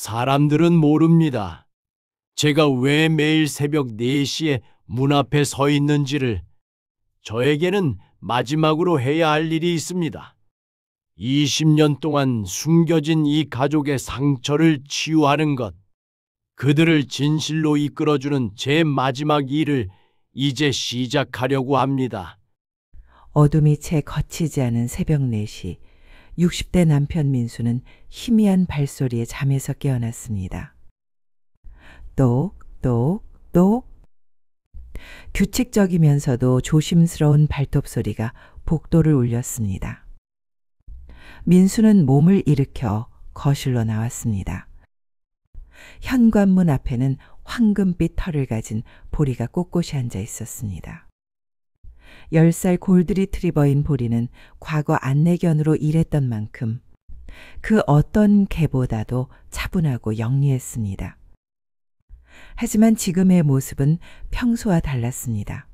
사람들은 모릅니다. 제가 왜 매일 새벽 4시에 문 앞에 서 있는지를. 저에게는 마지막으로 해야 할 일이 있습니다. 20년 동안 숨겨진 이 가족의 상처를 치유하는 것, 그들을 진실로 이끌어주는 제 마지막 일을 이제 시작하려고 합니다. 어둠이 채 거치지 않은 새벽 4시, 60대 남편 민수는 희미한 발소리에 잠에서 깨어났습니다. 똑똑똑. 규칙적이면서도 조심스러운 발톱 소리가 복도를 울렸습니다. 민수는 몸을 일으켜 거실로 나왔습니다. 현관문 앞에는 황금빛 털을 가진 보리가 꼿꼿이 앉아 있었습니다. 10살 골드리 트리버인 보리는 과거 안내견으로 일했던 만큼 그 어떤 개보다도 차분하고 영리했습니다. 하지만 지금의 모습은 평소와 달랐습니다.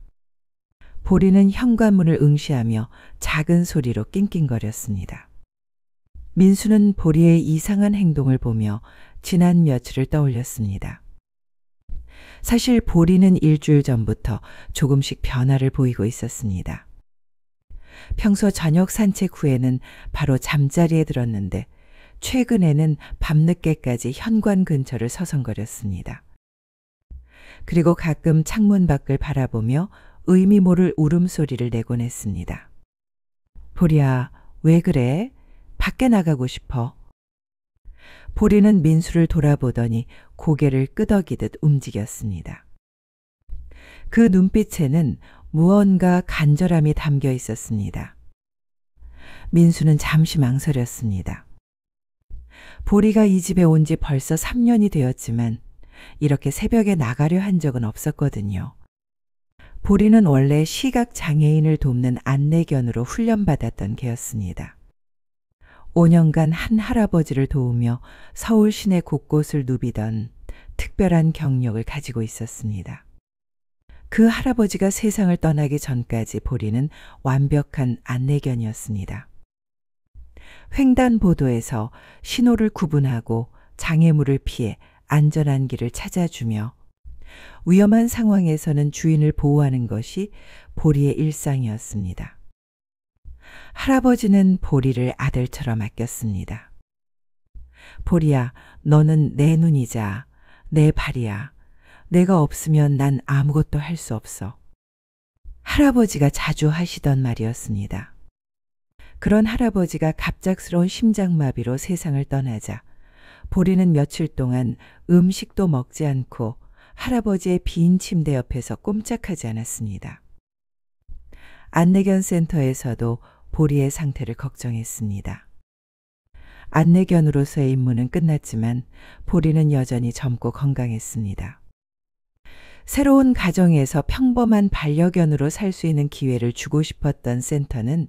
보리는 현관문을 응시하며 작은 소리로 낑낑거렸습니다. 민수는 보리의 이상한 행동을 보며 지난 며칠을 떠올렸습니다. 사실 보리는 일주일 전부터 조금씩 변화를 보이고 있었습니다. 평소 저녁 산책 후에는 바로 잠자리에 들었는데 최근에는 밤늦게까지 현관 근처를 서성거렸습니다. 그리고 가끔 창문 밖을 바라보며 의미 모를 울음소리를 내곤 했습니다. 보리야, 왜 그래? 밖에 나가고 싶어. 보리는 민수를 돌아보더니 고개를 끄덕이듯 움직였습니다. 그 눈빛에는 무언가 간절함이 담겨 있었습니다. 민수는 잠시 망설였습니다. 보리가 이 집에 온 지 벌써 3년이 되었지만 이렇게 새벽에 나가려 한 적은 없었거든요. 보리는 원래 시각장애인을 돕는 안내견으로 훈련받았던 개였습니다. 5년간 한 할아버지를 도우며 서울 시내 곳곳을 누비던 특별한 경력을 가지고 있었습니다. 그 할아버지가 세상을 떠나기 전까지 보리는 완벽한 안내견이었습니다. 횡단보도에서 신호를 구분하고 장애물을 피해 안전한 길을 찾아주며 위험한 상황에서는 주인을 보호하는 것이 보리의 일상이었습니다. 할아버지는 보리를 아들처럼 아꼈습니다. 보리야, 너는 내 눈이자 내 발이야. 내가 없으면 난 아무것도 할 수 없어. 할아버지가 자주 하시던 말이었습니다. 그런 할아버지가 갑작스러운 심장마비로 세상을 떠나자 보리는 며칠 동안 음식도 먹지 않고 할아버지의 빈 침대 옆에서 꼼짝하지 않았습니다. 안내견 센터에서도 보리의 상태를 걱정했습니다. 안내견으로서의 임무는 끝났지만 보리는 여전히 젊고 건강했습니다. 새로운 가정에서 평범한 반려견으로 살 수 있는 기회를 주고 싶었던 센터는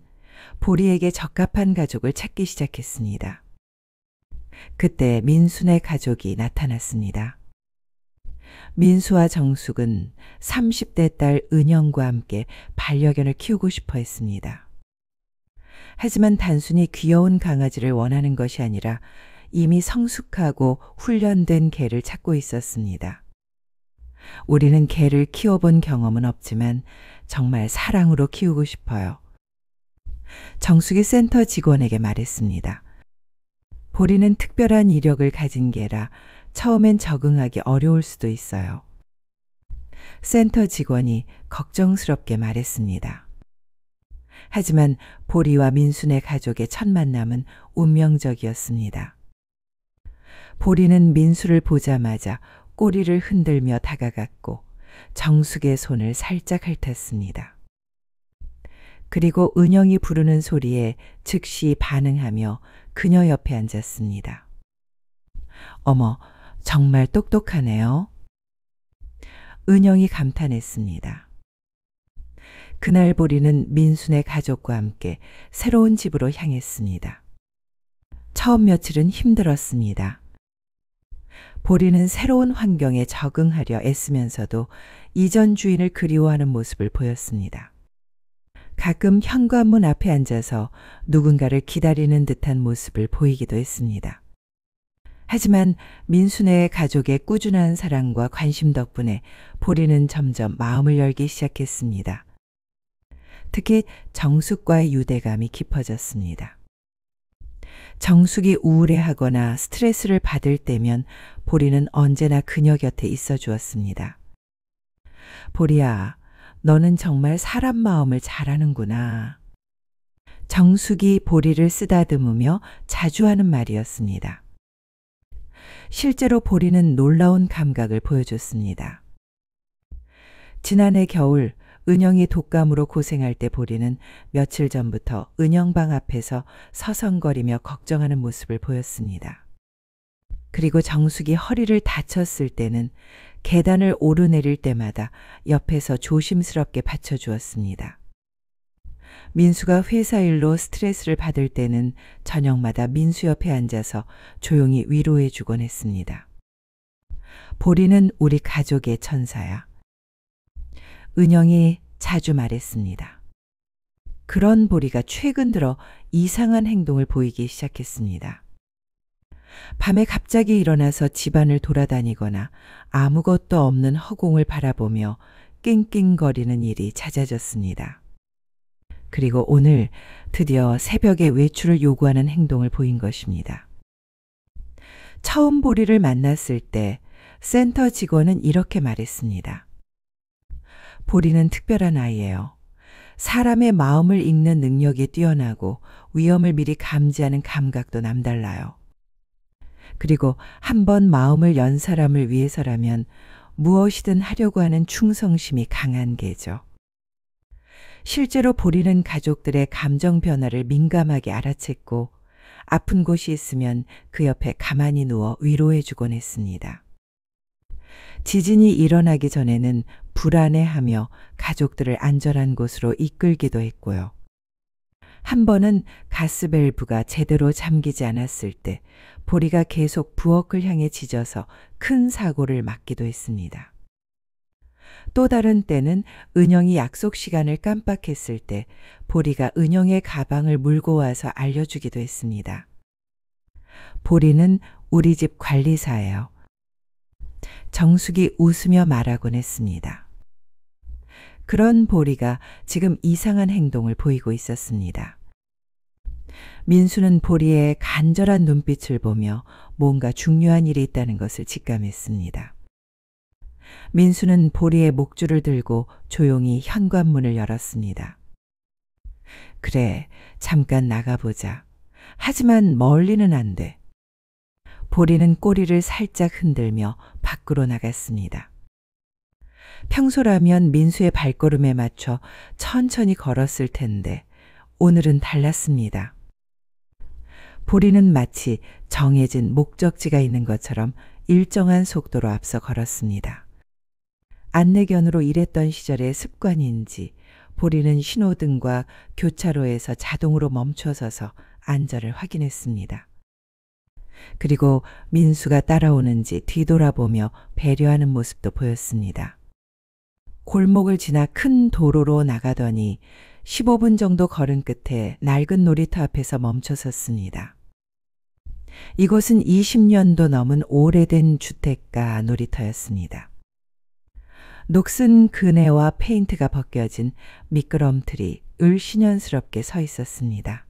보리에게 적합한 가족을 찾기 시작했습니다. 그때 민수네 가족이 나타났습니다. 민수와 정숙은 30대 딸 은영과 함께 반려견을 키우고 싶어 했습니다. 하지만 단순히 귀여운 강아지를 원하는 것이 아니라 이미 성숙하고 훈련된 개를 찾고 있었습니다. 우리는 개를 키워본 경험은 없지만 정말 사랑으로 키우고 싶어요. 정숙이 센터 직원에게 말했습니다. 보리는 특별한 이력을 가진 개라 처음엔 적응하기 어려울 수도 있어요. 센터 직원이 걱정스럽게 말했습니다. 하지만 보리와 민수네 가족의 첫 만남은 운명적이었습니다. 보리는 민수를 보자마자 꼬리를 흔들며 다가갔고 정숙의 손을 살짝 핥았습니다. 그리고 은영이 부르는 소리에 즉시 반응하며 그녀 옆에 앉았습니다. 어머, 정말 똑똑하네요. 은영이 감탄했습니다. 그날 보리는 민수네 가족과 함께 새로운 집으로 향했습니다. 처음 며칠은 힘들었습니다. 보리는 새로운 환경에 적응하려 애쓰면서도 이전 주인을 그리워하는 모습을 보였습니다. 가끔 현관문 앞에 앉아서 누군가를 기다리는 듯한 모습을 보이기도 했습니다. 하지만 민순의 가족의 꾸준한 사랑과 관심 덕분에 보리는 점점 마음을 열기 시작했습니다. 특히 정숙과의 유대감이 깊어졌습니다. 정숙이 우울해하거나 스트레스를 받을 때면 보리는 언제나 그녀 곁에 있어 주었습니다. 보리야, 너는 정말 사람 마음을 잘 아는구나. 정숙이 보리를 쓰다듬으며 자주 하는 말이었습니다. 실제로 보리는 놀라운 감각을 보여줬습니다. 지난해 겨울 은영이 독감으로 고생할 때 보리는 며칠 전부터 은영방 앞에서 서성거리며 걱정하는 모습을 보였습니다. 그리고 정숙이 허리를 다쳤을 때는 계단을 오르내릴 때마다 옆에서 조심스럽게 받쳐주었습니다. 민수가 회사 일로 스트레스를 받을 때는 저녁마다 민수 옆에 앉아서 조용히 위로해 주곤 했습니다. 보리는 우리 가족의 천사야. 은영이 자주 말했습니다. 그런 보리가 최근 들어 이상한 행동을 보이기 시작했습니다. 밤에 갑자기 일어나서 집안을 돌아다니거나 아무것도 없는 허공을 바라보며 낑낑거리는 일이 잦아졌습니다. 그리고 오늘 드디어 새벽에 외출을 요구하는 행동을 보인 것입니다. 처음 보리를 만났을 때 센터 직원은 이렇게 말했습니다. 보리는 특별한 아이예요. 사람의 마음을 읽는 능력이 뛰어나고 위험을 미리 감지하는 감각도 남달라요. 그리고 한번 마음을 연 사람을 위해서라면 무엇이든 하려고 하는 충성심이 강한 개죠. 실제로 보리는 가족들의 감정 변화를 민감하게 알아챘고 아픈 곳이 있으면 그 옆에 가만히 누워 위로해 주곤 했습니다. 지진이 일어나기 전에는 불안해하며 가족들을 안전한 곳으로 이끌기도 했고요. 한 번은 가스밸브가 제대로 잠기지 않았을 때 보리가 계속 부엌을 향해 짖어서 큰 사고를 막기도 했습니다. 또 다른 때는 은영이 약속 시간을 깜빡했을 때 보리가 은영의 가방을 물고 와서 알려주기도 했습니다. 보리는 우리 집 관리사예요. 정숙이 웃으며 말하곤 했습니다. 그런 보리가 지금 이상한 행동을 보이고 있었습니다. 민수는 보리의 간절한 눈빛을 보며 뭔가 중요한 일이 있다는 것을 직감했습니다. 민수는 보리의 목줄을 들고 조용히 현관문을 열었습니다. 그래, 잠깐 나가보자. 하지만 멀리는 안 돼. 보리는 꼬리를 살짝 흔들며 밖으로 나갔습니다. 평소라면 민수의 발걸음에 맞춰 천천히 걸었을 텐데 오늘은 달랐습니다. 보리는 마치 정해진 목적지가 있는 것처럼 일정한 속도로 앞서 걸었습니다. 안내견으로 일했던 시절의 습관인지 보리는 신호등과 교차로에서 자동으로 멈춰서서 안전을 확인했습니다. 그리고 민수가 따라오는지 뒤돌아보며 배려하는 모습도 보였습니다. 골목을 지나 큰 도로로 나가더니 15분 정도 걸은 끝에 낡은 놀이터 앞에서 멈춰섰습니다. 이곳은 20년도 넘은 오래된 주택가 놀이터였습니다. 녹슨 그네와 페인트가 벗겨진 미끄럼틀이 을씨년스럽게 서 있었습니다.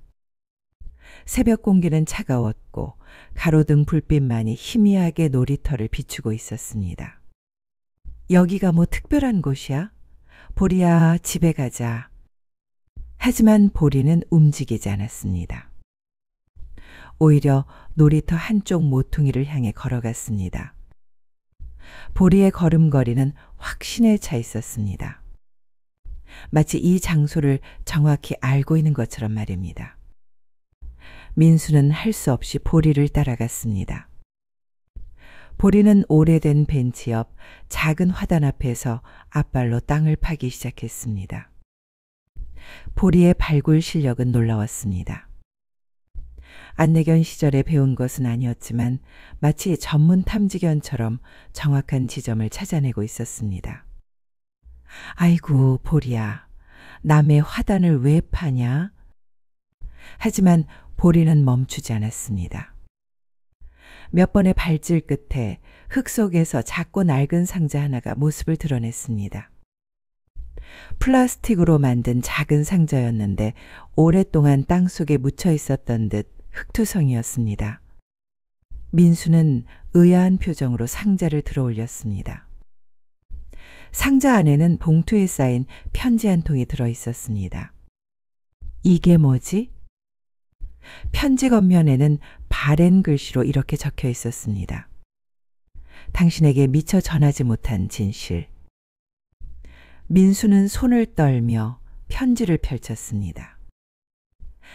새벽 공기는 차가웠고 가로등 불빛만이 희미하게 놀이터를 비추고 있었습니다. 여기가 뭐 특별한 곳이야? 보리야, 집에 가자. 하지만 보리는 움직이지 않았습니다. 오히려 놀이터 한쪽 모퉁이를 향해 걸어갔습니다. 보리의 걸음걸이는 확신에 차 있었습니다. 마치 이 장소를 정확히 알고 있는 것처럼 말입니다. 민수는 할 수 없이 보리를 따라갔습니다. 보리는 오래된 벤치 옆 작은 화단 앞에서 앞발로 땅을 파기 시작했습니다. 보리의 발굴 실력은 놀라웠습니다. 안내견 시절에 배운 것은 아니었지만 마치 전문 탐지견처럼 정확한 지점을 찾아내고 있었습니다. 아이고, 보리야, 남의 화단을 왜 파냐? 하지만 보리는 멈추지 않았습니다. 몇 번의 발질 끝에 흙 속에서 작고 낡은 상자 하나가 모습을 드러냈습니다. 플라스틱으로 만든 작은 상자였는데 오랫동안 땅속에 묻혀 있었던 듯 흙투성이었습니다. 민수는 의아한 표정으로 상자를 들어 올렸습니다. 상자 안에는 봉투에 쌓인 편지 한 통이 들어 있었습니다. 이게 뭐지? 편지 겉면에는 바랜 글씨로 이렇게 적혀 있었습니다. 당신에게 미처 전하지 못한 진실. 민수는 손을 떨며 편지를 펼쳤습니다.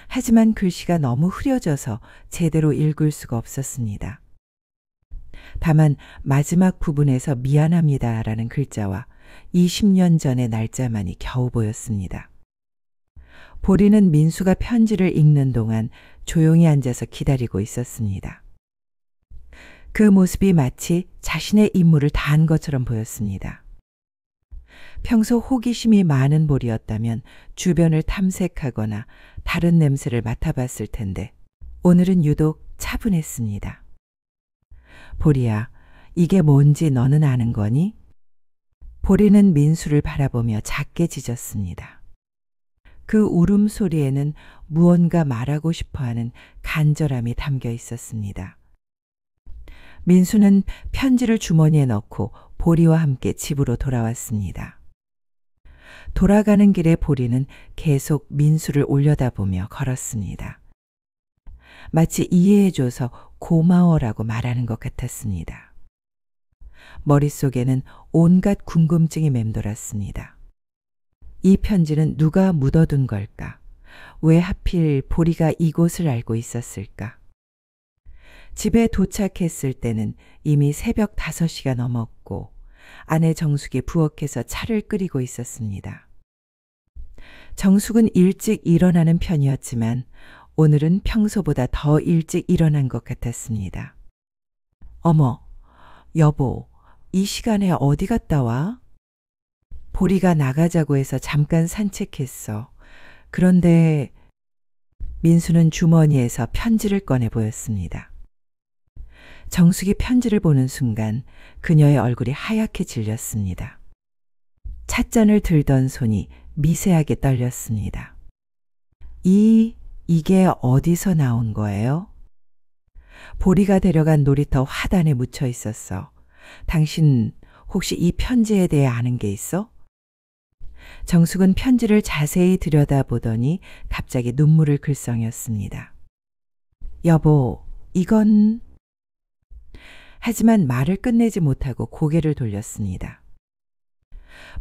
하지만 글씨가 너무 흐려져서 제대로 읽을 수가 없었습니다. 다만 마지막 부분에서 미안합니다라는 글자와 20년 전의 날짜만이 겨우 보였습니다. 보리는 민수가 편지를 읽는 동안 조용히 앉아서 기다리고 있었습니다. 그 모습이 마치 자신의 임무를 다한 것처럼 보였습니다. 평소 호기심이 많은 보리였다면 주변을 탐색하거나 다른 냄새를 맡아봤을 텐데 오늘은 유독 차분했습니다. 보리야, 이게 뭔지 너는 아는 거니? 보리는 민수를 바라보며 작게 짖었습니다. 그 울음소리에는 무언가 말하고 싶어하는 간절함이 담겨 있었습니다. 민수는 편지를 주머니에 넣고 보리와 함께 집으로 돌아왔습니다. 돌아가는 길에 보리는 계속 민수를 올려다보며 걸었습니다. 마치 이해해줘서 고마워라고 말하는 것 같았습니다. 머릿속에는 온갖 궁금증이 맴돌았습니다. 이 편지는 누가 묻어둔 걸까? 왜 하필 보리가 이곳을 알고 있었을까? 집에 도착했을 때는 이미 새벽 5시가 넘었고 아내 정숙이 부엌에서 차를 끓이고 있었습니다. 정숙은 일찍 일어나는 편이었지만 오늘은 평소보다 더 일찍 일어난 것 같았습니다. 어머, 여보, 이 시간에 어디 갔다 와? 보리가 나가자고 해서 잠깐 산책했어. 그런데 민수는 주머니에서 편지를 꺼내 보였습니다. 정숙이 편지를 보는 순간 그녀의 얼굴이 하얗게 질렸습니다. 찻잔을 들던 손이 미세하게 떨렸습니다. 이게 어디서 나온 거예요? 보리가 데려간 놀이터 화단에 묻혀 있었어. 당신 혹시 이 편지에 대해 아는 게 있어? 정숙은 편지를 자세히 들여다보더니 갑자기 눈물을 글썽였습니다. 여보, 이건... 하지만 말을 끝내지 못하고 고개를 돌렸습니다.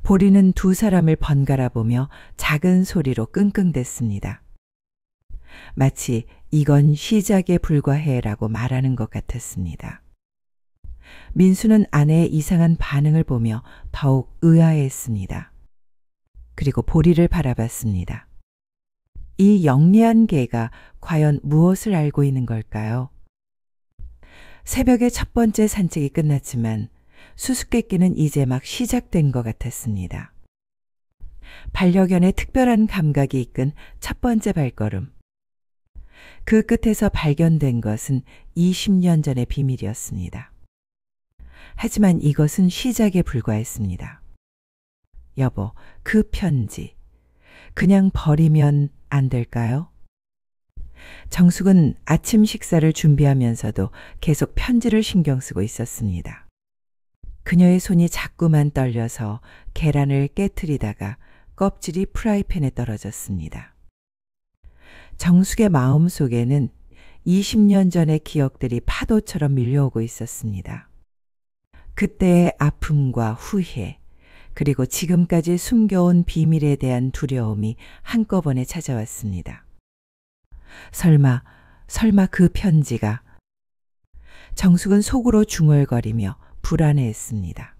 보리는 두 사람을 번갈아 보며 작은 소리로 끙끙댔습니다. 마치 이건 시작에 불과해라고 말하는 것 같았습니다. 민수는 아내의 이상한 반응을 보며 더욱 의아해했습니다. 그리고 보리를 바라봤습니다. 이 영리한 개가 과연 무엇을 알고 있는 걸까요? 새벽의 첫 번째 산책이 끝났지만 수수께끼는 이제 막 시작된 것 같았습니다. 반려견의 특별한 감각이 이끈 첫 번째 발걸음. 그 끝에서 발견된 것은 20년 전의 비밀이었습니다. 하지만 이것은 시작에 불과했습니다. 여보, 그 편지 그냥 버리면 안 될까요? 정숙은 아침 식사를 준비하면서도 계속 편지를 신경 쓰고 있었습니다. 그녀의 손이 자꾸만 떨려서 계란을 깨트리다가 껍질이 프라이팬에 떨어졌습니다. 정숙의 마음 속에는 20년 전의 기억들이 파도처럼 밀려오고 있었습니다. 그때의 아픔과 후회, 그리고 지금까지 숨겨온 비밀에 대한 두려움이 한꺼번에 찾아왔습니다. 설마 그 편지가... 정숙은 속으로 중얼거리며 불안해했습니다.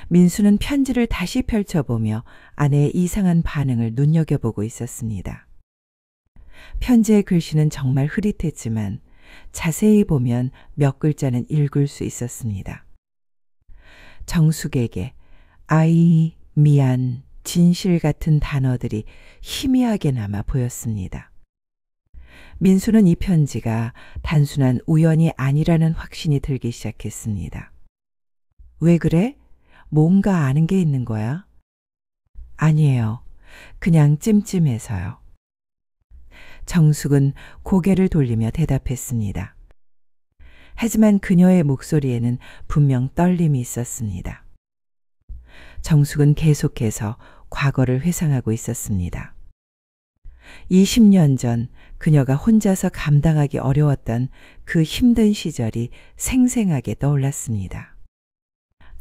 민수는 편지를 다시 펼쳐보며 아내의 이상한 반응을 눈여겨보고 있었습니다. 편지의 글씨는 정말 흐릿했지만 자세히 보면 몇 글자는 읽을 수 있었습니다. 정숙에게 아이, 미안, 진실 같은 단어들이 희미하게나마 보였습니다. 민수는 이 편지가 단순한 우연이 아니라는 확신이 들기 시작했습니다. 왜 그래? 뭔가 아는 게 있는 거야? 아니에요. 그냥 찜찜해서요. 정숙은 고개를 돌리며 대답했습니다. 하지만 그녀의 목소리에는 분명 떨림이 있었습니다. 정숙은 계속해서 과거를 회상하고 있었습니다. 20년 전 그녀가 혼자서 감당하기 어려웠던 그 힘든 시절이 생생하게 떠올랐습니다.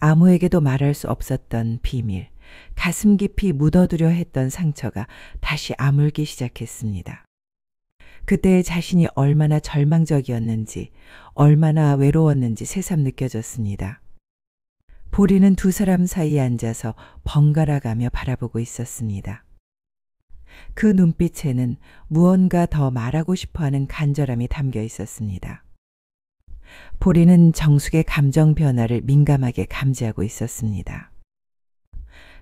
아무에게도 말할 수 없었던 비밀, 가슴 깊이 묻어두려 했던 상처가 다시 아물기 시작했습니다. 그때의 자신이 얼마나 절망적이었는지, 얼마나 외로웠는지 새삼 느껴졌습니다. 보리는 두 사람 사이에 앉아서 번갈아가며 바라보고 있었습니다. 그 눈빛에는 무언가 더 말하고 싶어하는 간절함이 담겨 있었습니다. 보리는 정숙의 감정 변화를 민감하게 감지하고 있었습니다.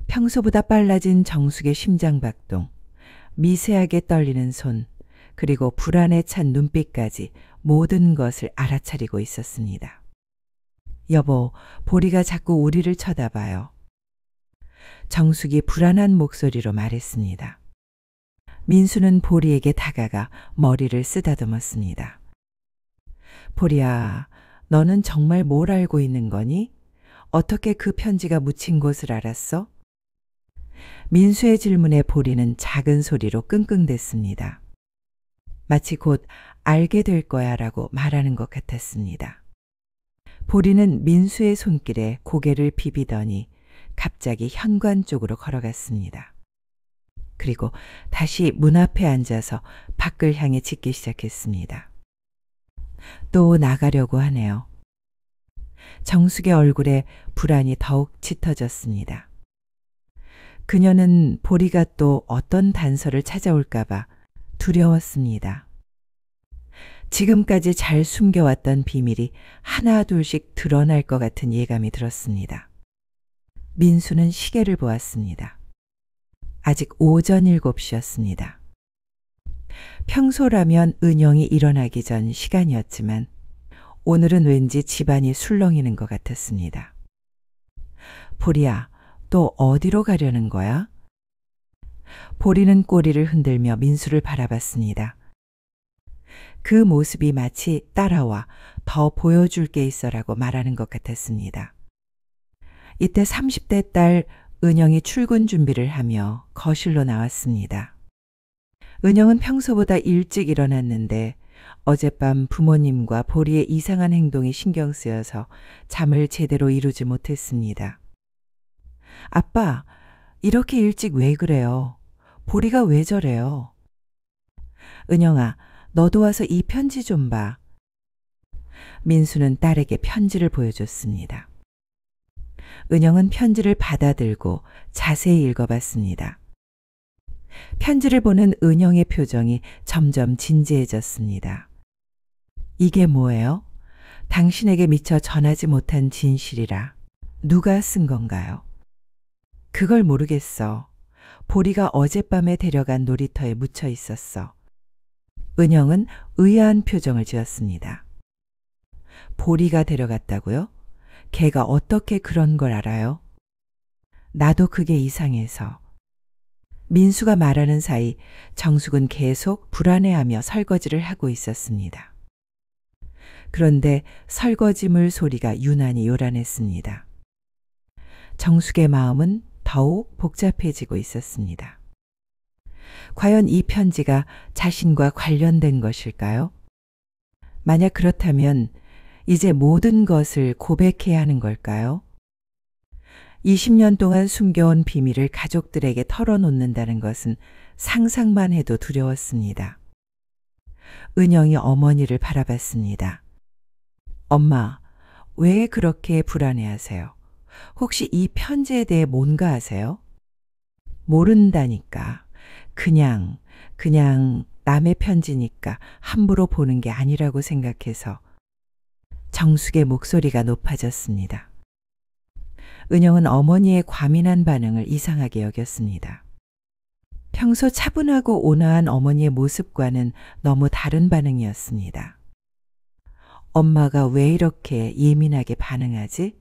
평소보다 빨라진 정숙의 심장박동, 미세하게 떨리는 손, 그리고 불안에 찬 눈빛까지 모든 것을 알아차리고 있었습니다. 여보, 보리가 자꾸 우리를 쳐다봐요. 정숙이 불안한 목소리로 말했습니다. 민수는 보리에게 다가가 머리를 쓰다듬었습니다. 보리야, 너는 정말 뭘 알고 있는 거니? 어떻게 그 편지가 묻힌 곳을 알았어? 민수의 질문에 보리는 작은 소리로 끙끙댔습니다. 마치 곧 알게 될 거야 라고 말하는 것 같았습니다. 보리는 민수의 손길에 고개를 비비더니 갑자기 현관 쪽으로 걸어갔습니다. 그리고 다시 문 앞에 앉아서 밖을 향해 짖기 시작했습니다. 또 나가려고 하네요. 정숙의 얼굴에 불안이 더욱 짙어졌습니다. 그녀는 보리가 또 어떤 단서를 찾아올까봐 두려웠습니다. 지금까지 잘 숨겨왔던 비밀이 하나 둘씩 드러날 것 같은 예감이 들었습니다. 민수는 시계를 보았습니다. 아직 오전 7시였습니다. 평소라면 은영이 일어나기 전 시간이었지만 오늘은 왠지 집안이 술렁이는 것 같았습니다. 보리야, 또 어디로 가려는 거야? 보리는 꼬리를 흔들며 민수를 바라봤습니다. 그 모습이 마치 따라와 더 보여줄 게 있어라고 말하는 것 같았습니다. 이때 30대 딸 은영이 출근 준비를 하며 거실로 나왔습니다. 은영은 평소보다 일찍 일어났는데 어젯밤 부모님과 보리의 이상한 행동이 신경 쓰여서 잠을 제대로 이루지 못했습니다. 아빠, 이렇게 일찍 왜 그래요? 보리가 왜 저래요? 은영아, 너도 와서 이 편지 좀 봐. 민수는 딸에게 편지를 보여줬습니다. 은영은 편지를 받아들고 자세히 읽어봤습니다. 편지를 보는 은영의 표정이 점점 진지해졌습니다. 이게 뭐예요? 당신에게 미처 전하지 못한 진실이라. 누가 쓴 건가요? 그걸 모르겠어. 보리가 어젯밤에 데려간 놀이터에 묻혀 있었어. 은영은 의아한 표정을 지었습니다. 보리가 데려갔다고요? 걔가 어떻게 그런 걸 알아요? 나도 그게 이상해서. 민수가 말하는 사이 정숙은 계속 불안해하며 설거지를 하고 있었습니다. 그런데 설거지물 소리가 유난히 요란했습니다. 정숙의 마음은 더욱 복잡해지고 있었습니다. 과연 이 편지가 자신과 관련된 것일까요? 만약 그렇다면 이제 모든 것을 고백해야 하는 걸까요? 20년 동안 숨겨온 비밀을 가족들에게 털어놓는다는 것은 상상만 해도 두려웠습니다. 은영이 어머니를 바라봤습니다. 엄마, 왜 그렇게 불안해하세요? 혹시 이 편지에 대해 뭔가 아세요? 모른다니까. 그냥 남의 편지니까 함부로 보는 게 아니라고 생각해서. 정숙의 목소리가 높아졌습니다. 은영은 어머니의 과민한 반응을 이상하게 여겼습니다. 평소 차분하고 온화한 어머니의 모습과는 너무 다른 반응이었습니다. 엄마가 왜 이렇게 예민하게 반응하지?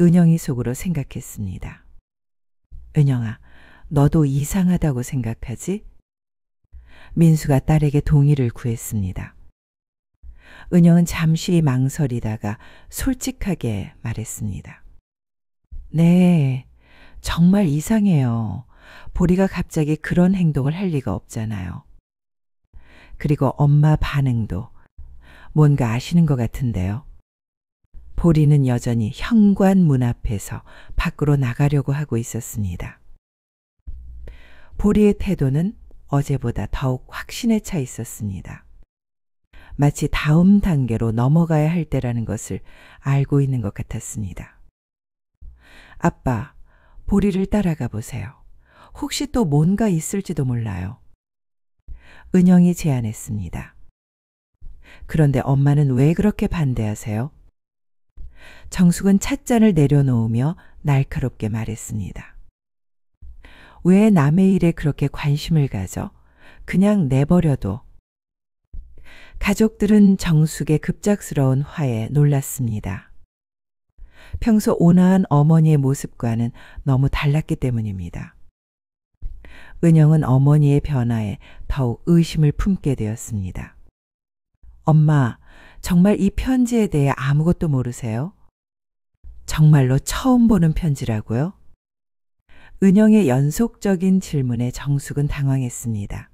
은영이 속으로 생각했습니다. 은영아, 너도 이상하다고 생각하지? 민수가 딸에게 동의를 구했습니다. 은영은 잠시 망설이다가 솔직하게 말했습니다. 네, 정말 이상해요. 보리가 갑자기 그런 행동을 할 리가 없잖아요. 그리고 엄마 반응도 뭔가 아시는 것 같은데요. 보리는 여전히 현관문 앞에서 밖으로 나가려고 하고 있었습니다. 보리의 태도는 어제보다 더욱 확신에 차 있었습니다. 마치 다음 단계로 넘어가야 할 때라는 것을 알고 있는 것 같았습니다. 아빠, 보리를 따라가 보세요. 혹시 또 뭔가 있을지도 몰라요. 은영이 제안했습니다. 그런데 엄마는 왜 그렇게 반대하세요? 정숙은 찻잔을 내려놓으며 날카롭게 말했습니다. 왜 남의 일에 그렇게 관심을 가져? 그냥 내버려둬. 가족들은 정숙의 급작스러운 화에 놀랐습니다. 평소 온화한 어머니의 모습과는 너무 달랐기 때문입니다. 은영은 어머니의 변화에 더욱 의심을 품게 되었습니다. 엄마, 정말 이 편지에 대해 아무것도 모르세요? 정말로 처음 보는 편지라고요? 은영의 연속적인 질문에 정숙은 당황했습니다.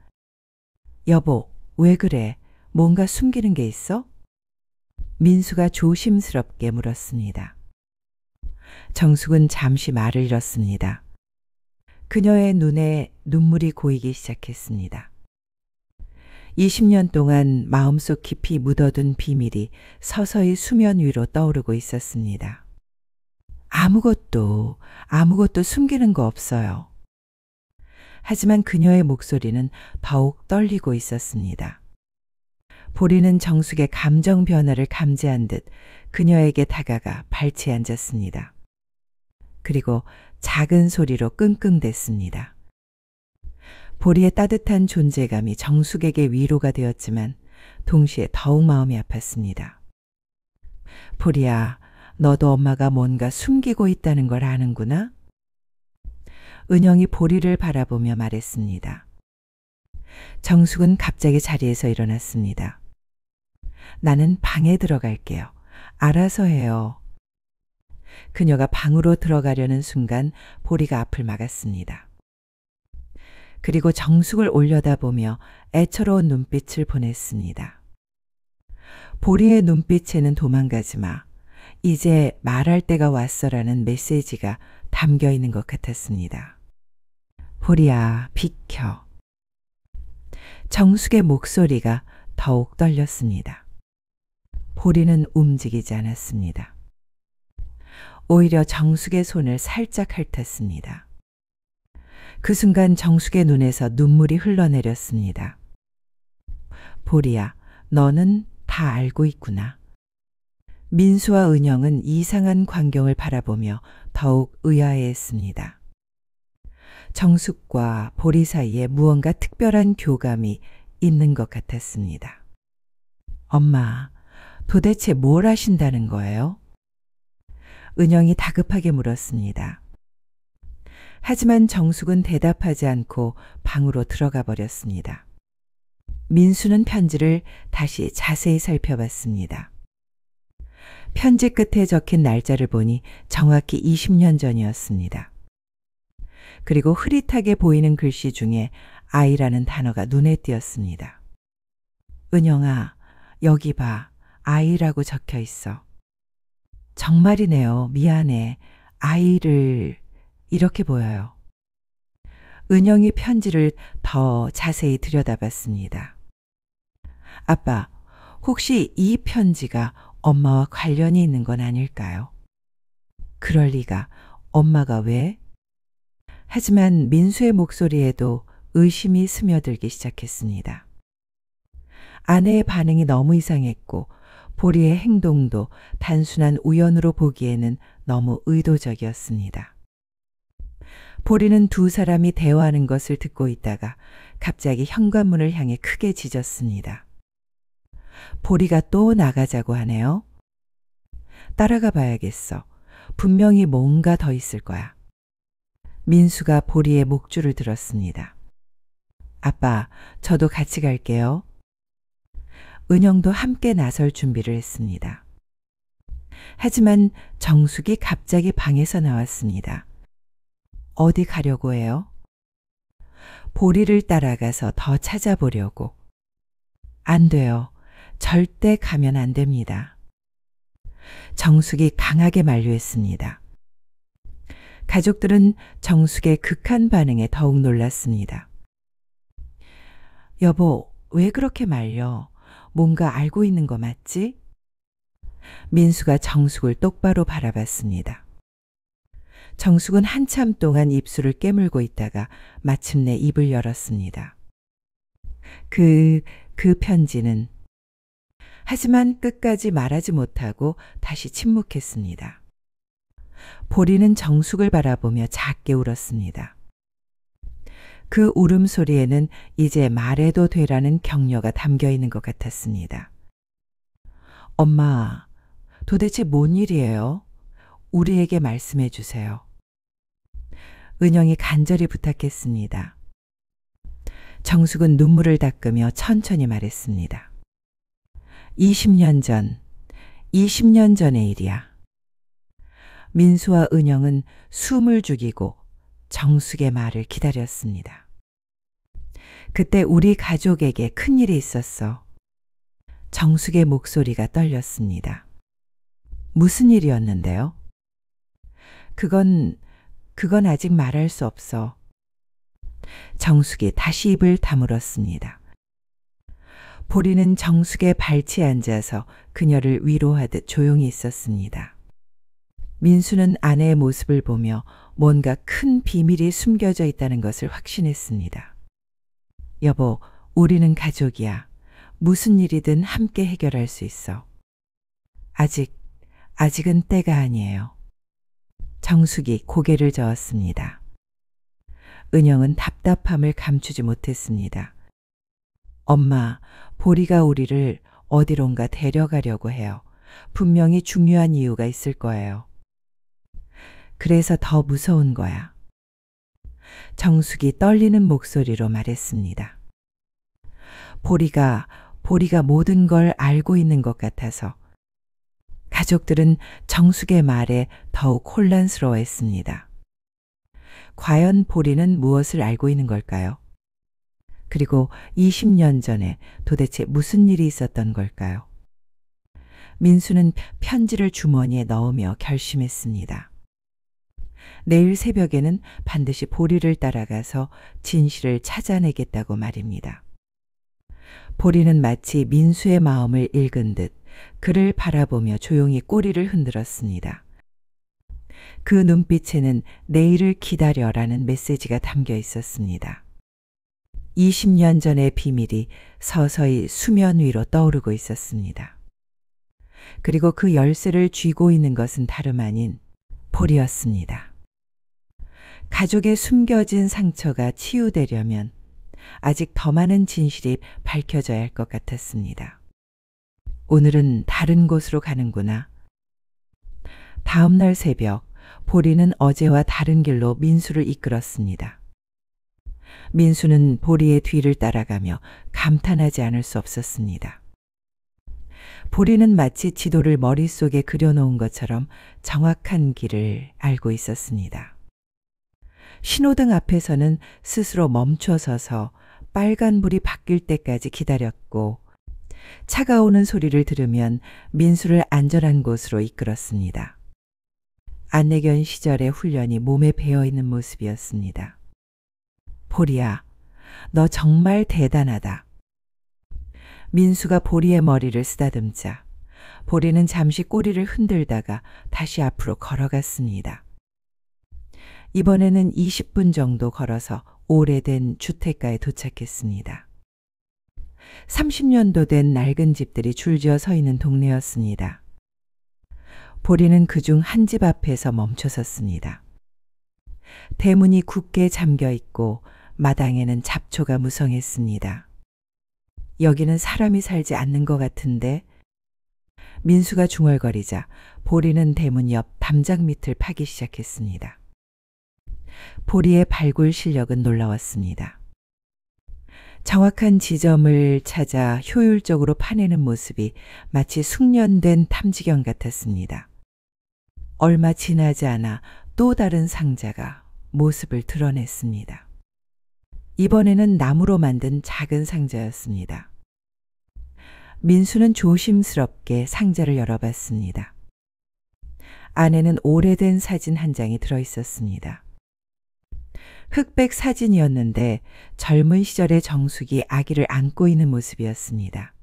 여보, 왜 그래? 뭔가 숨기는 게 있어? 민수가 조심스럽게 물었습니다. 정숙은 잠시 말을 잃었습니다. 그녀의 눈에 눈물이 고이기 시작했습니다. 20년 동안 마음속 깊이 묻어둔 비밀이 서서히 수면 위로 떠오르고 있었습니다. 아무것도 숨기는 거 없어요. 하지만 그녀의 목소리는 더욱 떨리고 있었습니다. 보리는 정숙의 감정 변화를 감지한 듯 그녀에게 다가가 발치에 앉았습니다. 그리고 작은 소리로 끙끙댔습니다. 보리의 따뜻한 존재감이 정숙에게 위로가 되었지만 동시에 더욱 마음이 아팠습니다. 보리야, 너도 엄마가 뭔가 숨기고 있다는 걸 아는구나? 은영이 보리를 바라보며 말했습니다. 정숙은 갑자기 자리에서 일어났습니다. 나는 방에 들어갈게요. 알아서 해요. 그녀가 방으로 들어가려는 순간 보리가 앞을 막았습니다. 그리고 정숙을 올려다보며 애처로운 눈빛을 보냈습니다. 보리의 눈빛에는 도망가지 마. 이제 말할 때가 왔어라는 메시지가 담겨 있는 것 같았습니다. 보리야, 비켜. 정숙의 목소리가 더욱 떨렸습니다. 보리는 움직이지 않았습니다. 오히려 정숙의 손을 살짝 핥았습니다. 그 순간 정숙의 눈에서 눈물이 흘러내렸습니다. 보리야, 너는 다 알고 있구나. 민수와 은영은 이상한 광경을 바라보며 더욱 의아해했습니다. 정숙과 보리 사이에 무언가 특별한 교감이 있는 것 같았습니다. 엄마, 도대체 뭘 하신다는 거예요? 은영이 다급하게 물었습니다. 하지만 정숙은 대답하지 않고 방으로 들어가 버렸습니다. 민수는 편지를 다시 자세히 살펴봤습니다. 편지 끝에 적힌 날짜를 보니 정확히 20년 전이었습니다. 그리고 흐릿하게 보이는 글씨 중에 아이라는 단어가 눈에 띄었습니다. 은영아, 여기 봐. 아이라고 적혀 있어. 정말이네요. 미안해. 아이를 이렇게 보여요. 은영이 편지를 더 자세히 들여다봤습니다. 아빠, 혹시 이 편지가 엄마와 관련이 있는 건 아닐까요? 그럴 리가. 엄마가 왜? 하지만 민수의 목소리에도 의심이 스며들기 시작했습니다. 아내의 반응이 너무 이상했고 보리의 행동도 단순한 우연으로 보기에는 너무 의도적이었습니다. 보리는 두 사람이 대화하는 것을 듣고 있다가 갑자기 현관문을 향해 크게 짖었습니다. 보리가 또 나가자고 하네요. 따라가 봐야겠어. 분명히 뭔가 더 있을 거야. 민수가 보리의 목줄을 들었습니다. 아빠, 저도 같이 갈게요. 은영도 함께 나설 준비를 했습니다. 하지만 정숙이 갑자기 방에서 나왔습니다. 어디 가려고 해요? 보리를 따라가서 더 찾아보려고. 안 돼요. 절대 가면 안 됩니다. 정숙이 강하게 만류했습니다. 가족들은 정숙의 극한 반응에 더욱 놀랐습니다. 여보, 왜 그렇게 말려? 뭔가 알고 있는 거 맞지? 민수가 정숙을 똑바로 바라봤습니다. 정숙은 한참 동안 입술을 깨물고 있다가 마침내 입을 열었습니다. 그 편지는 하지만 끝까지 말하지 못하고 다시 침묵했습니다. 보리는 정숙을 바라보며 작게 울었습니다. 그 울음소리에는 이제 말해도 되라는 격려가 담겨 있는 것 같았습니다. 엄마, 도대체 뭔 일이에요? 우리에게 말씀해 주세요. 은영이 간절히 부탁했습니다. 정숙은 눈물을 닦으며 천천히 말했습니다. 20년 전의 일이야. 민수와 은영은 숨을 죽이고 정숙의 말을 기다렸습니다. 그때 우리 가족에게 큰일이 있었어. 정숙의 목소리가 떨렸습니다. 무슨 일이었는데요? 그건 아직 말할 수 없어. 정숙이 다시 입을 다물었습니다. 보리는 정숙의 발치에 앉아서 그녀를 위로하듯 조용히 있었습니다. 민수는 아내의 모습을 보며 뭔가 큰 비밀이 숨겨져 있다는 것을 확신했습니다. 여보, 우리는 가족이야. 무슨 일이든 함께 해결할 수 있어. 아직은 때가 아니에요. 정숙이 고개를 저었습니다. 은영은 답답함을 감추지 못했습니다. 엄마, 보리가 우리를 어디론가 데려가려고 해요. 분명히 중요한 이유가 있을 거예요. 그래서 더 무서운 거야. 정숙이 떨리는 목소리로 말했습니다. 보리가 모든 걸 알고 있는 것 같아서. 가족들은 정숙의 말에 더욱 혼란스러워했습니다. 과연 보리는 무엇을 알고 있는 걸까요? 그리고 20년 전에 도대체 무슨 일이 있었던 걸까요? 민수는 편지를 주머니에 넣으며 결심했습니다. 내일 새벽에는 반드시 보리를 따라가서 진실을 찾아내겠다고 말입니다. 보리는 마치 민수의 마음을 읽은 듯 그를 바라보며 조용히 꼬리를 흔들었습니다. 그 눈빛에는 내일을 기다려라는 메시지가 담겨 있었습니다. 20년 전의 비밀이 서서히 수면 위로 떠오르고 있었습니다. 그리고 그 열쇠를 쥐고 있는 것은 다름 아닌 보리였습니다. 가족의 숨겨진 상처가 치유되려면 아직 더 많은 진실이 밝혀져야 할 것 같았습니다. 오늘은 다른 곳으로 가는구나. 다음 날 새벽, 보리는 어제와 다른 길로 민수를 이끌었습니다. 민수는 보리의 뒤를 따라가며 감탄하지 않을 수 없었습니다. 보리는 마치 지도를 머릿속에 그려놓은 것처럼 정확한 길을 알고 있었습니다. 신호등 앞에서는 스스로 멈춰서서 빨간불이 바뀔 때까지 기다렸고 차가 오는 소리를 들으면 민수를 안전한 곳으로 이끌었습니다. 안내견 시절의 훈련이 몸에 배어있는 모습이었습니다. 보리야, 너 정말 대단하다. 민수가 보리의 머리를 쓰다듬자 보리는 잠시 꼬리를 흔들다가 다시 앞으로 걸어갔습니다. 이번에는 20분 정도 걸어서 오래된 주택가에 도착했습니다. 30년도 된 낡은 집들이 줄지어 서 있는 동네였습니다. 보리는 그중 한 집 앞에서 멈춰섰습니다. 대문이 굳게 잠겨 있고 마당에는 잡초가 무성했습니다. 여기는 사람이 살지 않는 것 같은데. 민수가 중얼거리자 보리는 대문 옆 담장 밑을 파기 시작했습니다. 보리의 발굴 실력은 놀라웠습니다. 정확한 지점을 찾아 효율적으로 파내는 모습이 마치 숙련된 탐지견 같았습니다. 얼마 지나지 않아 또 다른 상자가 모습을 드러냈습니다. 이번에는 나무로 만든 작은 상자였습니다. 민수는 조심스럽게 상자를 열어봤습니다. 안에는 오래된 사진 한 장이 들어있었습니다. 흑백 사진이었는데 젊은 시절의 정숙이 아기를 안고 있는 모습이었습니다.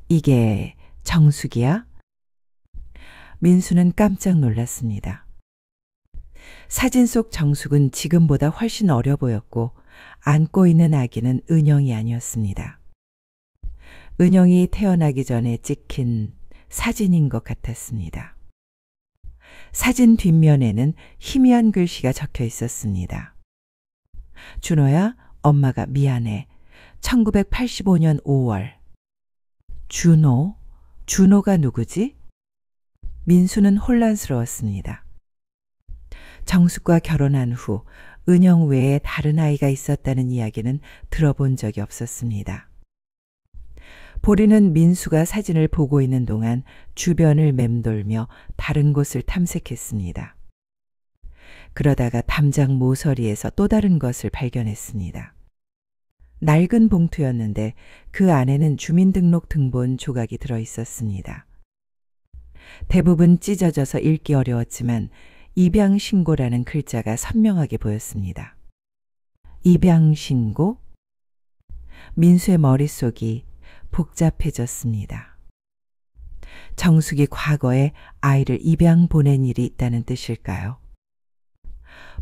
이게 정숙이야? 민수는 깜짝 놀랐습니다. 사진 속 정숙은 지금보다 훨씬 어려 보였고 안고 있는 아기는 은영이 아니었습니다. 은영이 태어나기 전에 찍힌 사진인 것 같았습니다. 사진 뒷면에는 희미한 글씨가 적혀 있었습니다. 준호야, 엄마가 미안해. 1985년 5월. 준호? 준호가 누구지? 민수는 혼란스러웠습니다. 정숙과 결혼한 후 은영 외에 다른 아이가 있었다는 이야기는 들어본 적이 없었습니다. 보리는 민수가 사진을 보고 있는 동안 주변을 맴돌며 다른 곳을 탐색했습니다. 그러다가 담장 모서리에서 또 다른 것을 발견했습니다. 낡은 봉투였는데 그 안에는 주민등록 등본 조각이 들어 있었습니다. 대부분 찢어져서 읽기 어려웠지만 입양신고라는 글자가 선명하게 보였습니다. 입양신고? 민수의 머릿속이 복잡해졌습니다. 정숙이 과거에 아이를 입양 보낸 일이 있다는 뜻일까요?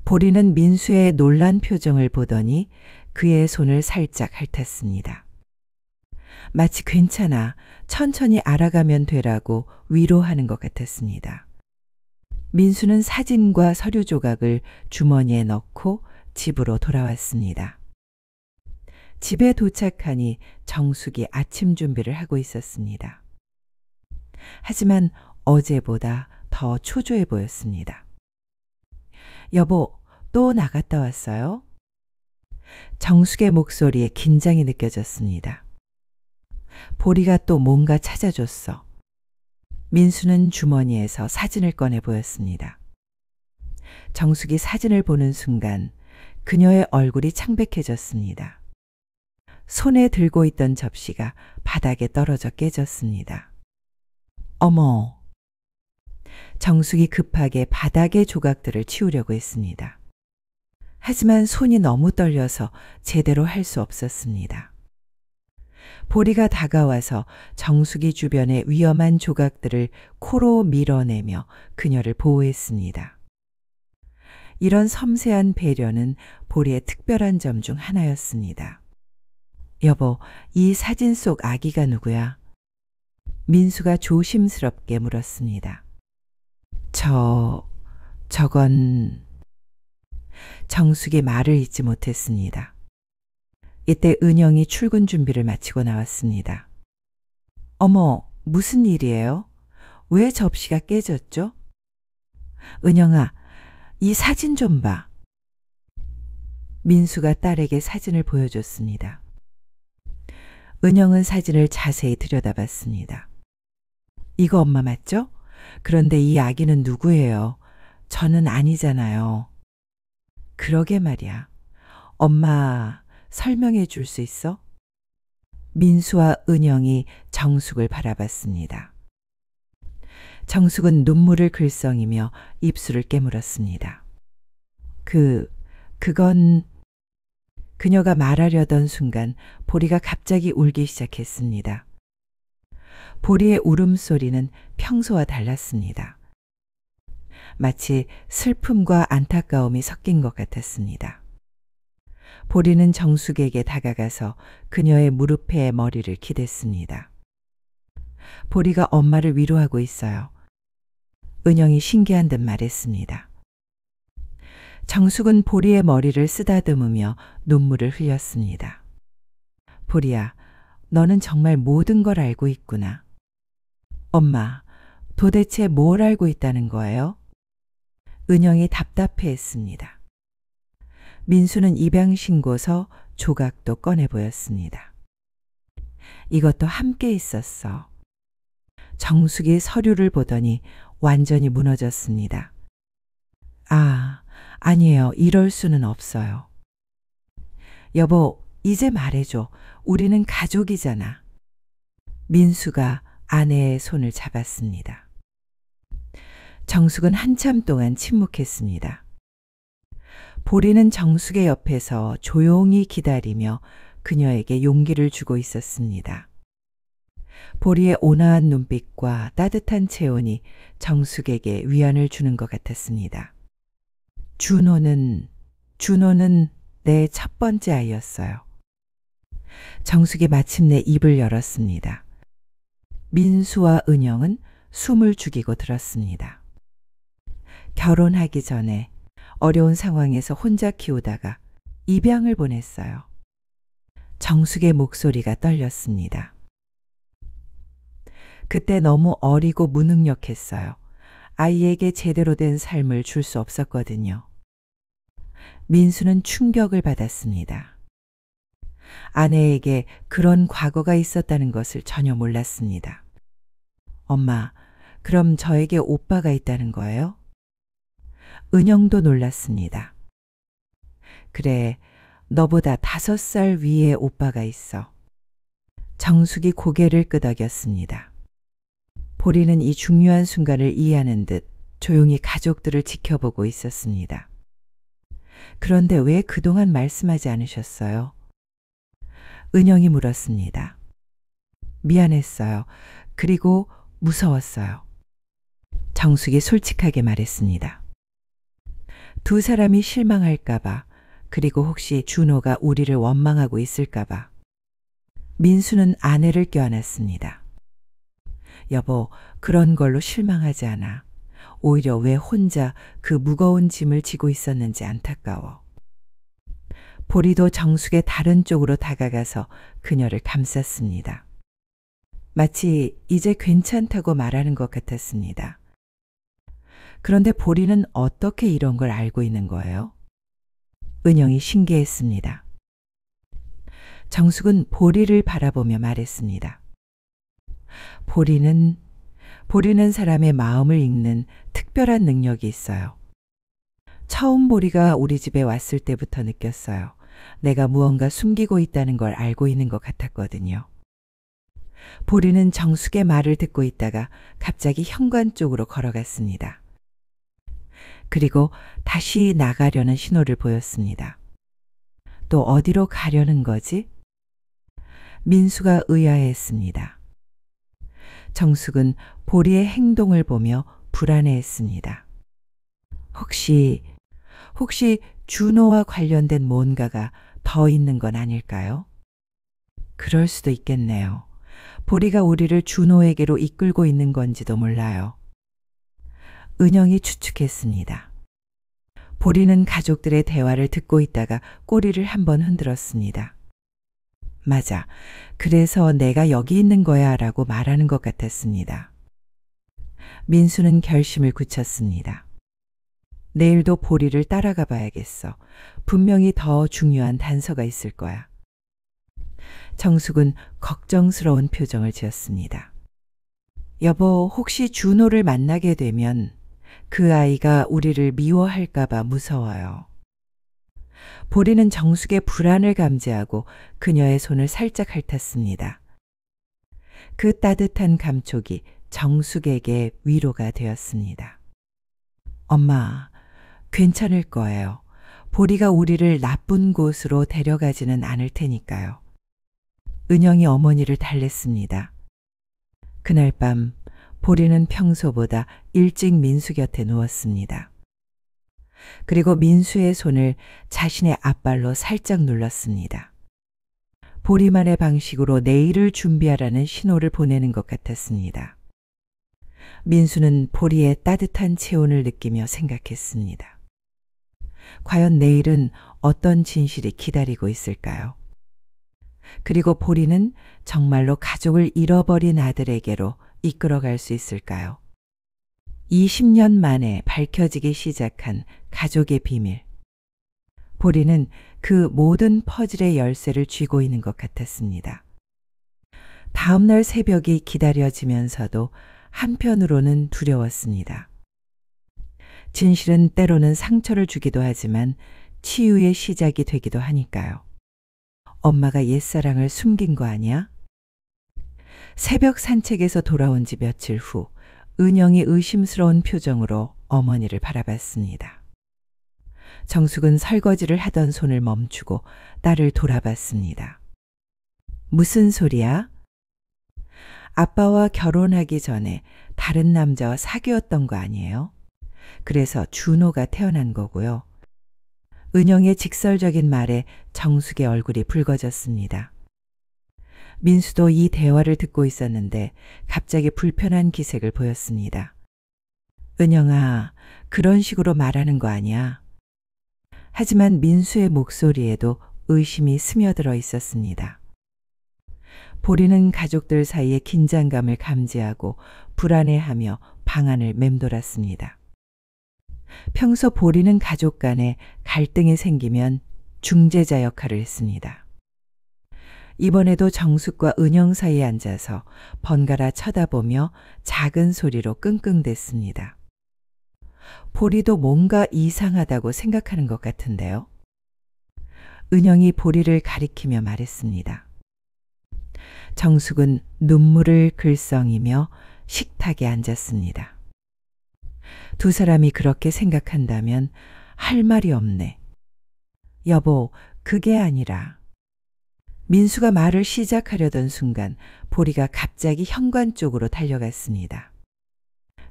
보리는 민수의 놀란 표정을 보더니 그의 손을 살짝 핥았습니다. 마치 괜찮아, 천천히 알아가면 되라고 위로하는 것 같았습니다. 민수는 사진과 서류 조각을 주머니에 넣고 집으로 돌아왔습니다. 집에 도착하니 정숙이 아침 준비를 하고 있었습니다. 하지만 어제보다 더 초조해 보였습니다. 여보, 또 나갔다 왔어요? 정숙의 목소리에 긴장이 느껴졌습니다. 보리가 또 뭔가 찾아줬어. 민수는 주머니에서 사진을 꺼내 보였습니다. 정숙이 사진을 보는 순간 그녀의 얼굴이 창백해졌습니다. 손에 들고 있던 접시가 바닥에 떨어져 깨졌습니다. 어머! 정숙이 급하게 바닥의 조각들을 치우려고 했습니다. 하지만 손이 너무 떨려서 제대로 할 수 없었습니다. 보리가 다가와서 정숙이 주변의 위험한 조각들을 코로 밀어내며 그녀를 보호했습니다. 이런 섬세한 배려는 보리의 특별한 점 중 하나였습니다. 여보, 이 사진 속 아기가 누구야? 민수가 조심스럽게 물었습니다. 저건... 정숙이 말을 잇지 못했습니다. 이때 은영이 출근 준비를 마치고 나왔습니다. 어머, 무슨 일이에요? 왜 접시가 깨졌죠? 은영아, 이 사진 좀 봐. 민수가 딸에게 사진을 보여줬습니다. 은영은 사진을 자세히 들여다봤습니다. 이거 엄마 맞죠? 그런데 이 아기는 누구예요? 저는 아니잖아요. 그러게 말이야. 엄마 설명해 줄 수 있어? 민수와 은영이 정숙을 바라봤습니다. 정숙은 눈물을 글썽이며 입술을 깨물었습니다. 그건... 그녀가 말하려던 순간 보리가 갑자기 울기 시작했습니다. 보리의 울음소리는 평소와 달랐습니다. 마치 슬픔과 안타까움이 섞인 것 같았습니다. 보리는 정숙에게 다가가서 그녀의 무릎에 머리를 기댔습니다. 보리가 엄마를 위로하고 있어요. 은영이 신기한 듯 말했습니다. 정숙은 보리의 머리를 쓰다듬으며 눈물을 흘렸습니다. 보리야, 너는 정말 모든 걸 알고 있구나. 엄마, 도대체 뭘 알고 있다는 거예요? 은영이 답답해했습니다. 민수는 입양신고서 조각도 꺼내 보였습니다. 이것도 함께 있었어. 정숙이 서류를 보더니 완전히 무너졌습니다. 아, 아니에요. 이럴 수는 없어요. 여보, 이제 말해줘. 우리는 가족이잖아. 민수가 아내의 손을 잡았습니다. 정숙은 한참 동안 침묵했습니다. 보리는 정숙의 옆에서 조용히 기다리며 그녀에게 용기를 주고 있었습니다. 보리의 온화한 눈빛과 따뜻한 체온이 정숙에게 위안을 주는 것 같았습니다. 준호는 내 첫 번째 아이였어요. 정숙이 마침내 입을 열었습니다. 민수와 은영은 숨을 죽이고 들었습니다. 결혼하기 전에 어려운 상황에서 혼자 키우다가 입양을 보냈어요. 정숙의 목소리가 떨렸습니다. 그때 너무 어리고 무능력했어요. 아이에게 제대로 된 삶을 줄 수 없었거든요. 민수는 충격을 받았습니다. 아내에게 그런 과거가 있었다는 것을 전혀 몰랐습니다. 엄마, 그럼 저에게 오빠가 있다는 거예요? 은영도 놀랐습니다. 그래, 너보다 5살 위에 오빠가 있어. 정숙이 고개를 끄덕였습니다. 보리는 이 중요한 순간을 이해하는 듯 조용히 가족들을 지켜보고 있었습니다. 그런데 왜 그동안 말씀하지 않으셨어요? 은영이 물었습니다. 미안했어요. 그리고 무서웠어요. 정숙이 솔직하게 말했습니다. 두 사람이 실망할까봐, 그리고 혹시 준호가 우리를 원망하고 있을까봐. 민수는 아내를 껴안았습니다. 여보, 그런 걸로 실망하지 않아. 오히려 왜 혼자 그 무거운 짐을 지고 있었는지 안타까워. 보리도 정숙의 다른 쪽으로 다가가서 그녀를 감쌌습니다. 마치 이제 괜찮다고 말하는 것 같았습니다. 그런데 보리는 어떻게 이런 걸 알고 있는 거예요? 은영이 신기했습니다. 정숙은 보리를 바라보며 말했습니다. 보리는 사람의 마음을 읽는 특별한 능력이 있어요. 처음 보리가 우리 집에 왔을 때부터 느꼈어요. 내가 무언가 숨기고 있다는 걸 알고 있는 것 같았거든요. 보리는 정숙의 말을 듣고 있다가 갑자기 현관 쪽으로 걸어갔습니다. 그리고 다시 나가려는 신호를 보였습니다. 또 어디로 가려는 거지? 민수가 의아해했습니다. 정숙은 보리의 행동을 보며 불안해했습니다. 혹시 준호와 관련된 뭔가가 더 있는 건 아닐까요? 그럴 수도 있겠네요. 보리가 우리를 준호에게로 이끌고 있는 건지도 몰라요. 은영이 추측했습니다. 보리는 가족들의 대화를 듣고 있다가 꼬리를 한번 흔들었습니다. 맞아. 그래서 내가 여기 있는 거야 라고 말하는 것 같았습니다. 민수는 결심을 굳혔습니다. 내일도 보리를 따라가 봐야겠어. 분명히 더 중요한 단서가 있을 거야. 정숙은 걱정스러운 표정을 지었습니다. 여보, 혹시 준호를 만나게 되면 그 아이가 우리를 미워할까봐 무서워요. 보리는 정숙의 불안을 감지하고 그녀의 손을 살짝 핥았습니다. 그 따뜻한 감촉이 정숙에게 위로가 되었습니다. 엄마, 괜찮을 거예요. 보리가 우리를 나쁜 곳으로 데려가지는 않을 테니까요. 은영이 어머니를 달랬습니다. 그날 밤 보리는 평소보다 일찍 민수 곁에 누웠습니다. 그리고 민수의 손을 자신의 앞발로 살짝 눌렀습니다. 보리만의 방식으로 내일을 준비하라는 신호를 보내는 것 같았습니다. 민수는 보리의 따뜻한 체온을 느끼며 생각했습니다. 과연 내일은 어떤 진실이 기다리고 있을까요? 그리고 보리는 정말로 가족을 잃어버린 아들에게로 이끌어갈 수 있을까요? 20년 만에 밝혀지기 시작한 가족의 비밀. 보리는 그 모든 퍼즐의 열쇠를 쥐고 있는 것 같았습니다. 다음날 새벽이 기다려지면서도 한편으로는 두려웠습니다. 진실은 때로는 상처를 주기도 하지만 치유의 시작이 되기도 하니까요. 엄마가 옛사랑을 숨긴 거 아니야? 새벽 산책에서 돌아온 지 며칠 후 은영이 의심스러운 표정으로 어머니를 바라봤습니다. 정숙은 설거지를 하던 손을 멈추고 딸을 돌아봤습니다. 무슨 소리야? 아빠와 결혼하기 전에 다른 남자와 사귀었던 거 아니에요? 그래서 준호가 태어난 거고요. 은영의 직설적인 말에 정숙의 얼굴이 붉어졌습니다. 민수도 이 대화를 듣고 있었는데 갑자기 불편한 기색을 보였습니다. 은영아, 그런 식으로 말하는 거 아니야. 하지만 민수의 목소리에도 의심이 스며들어 있었습니다. 보리는 가족들 사이의 긴장감을 감지하고 불안해하며 방안을 맴돌았습니다. 평소 보리는 가족 간에 갈등이 생기면 중재자 역할을 했습니다. 이번에도 정숙과 은영 사이에 앉아서 번갈아 쳐다보며 작은 소리로 끙끙댔습니다. 보리도 뭔가 이상하다고 생각하는 것 같은데요. 은영이 보리를 가리키며 말했습니다. 정숙은 눈물을 글썽이며 식탁에 앉았습니다. 두 사람이 그렇게 생각한다면 할 말이 없네. 여보, 그게 아니라. 민수가 말을 시작하려던 순간 보리가 갑자기 현관 쪽으로 달려갔습니다.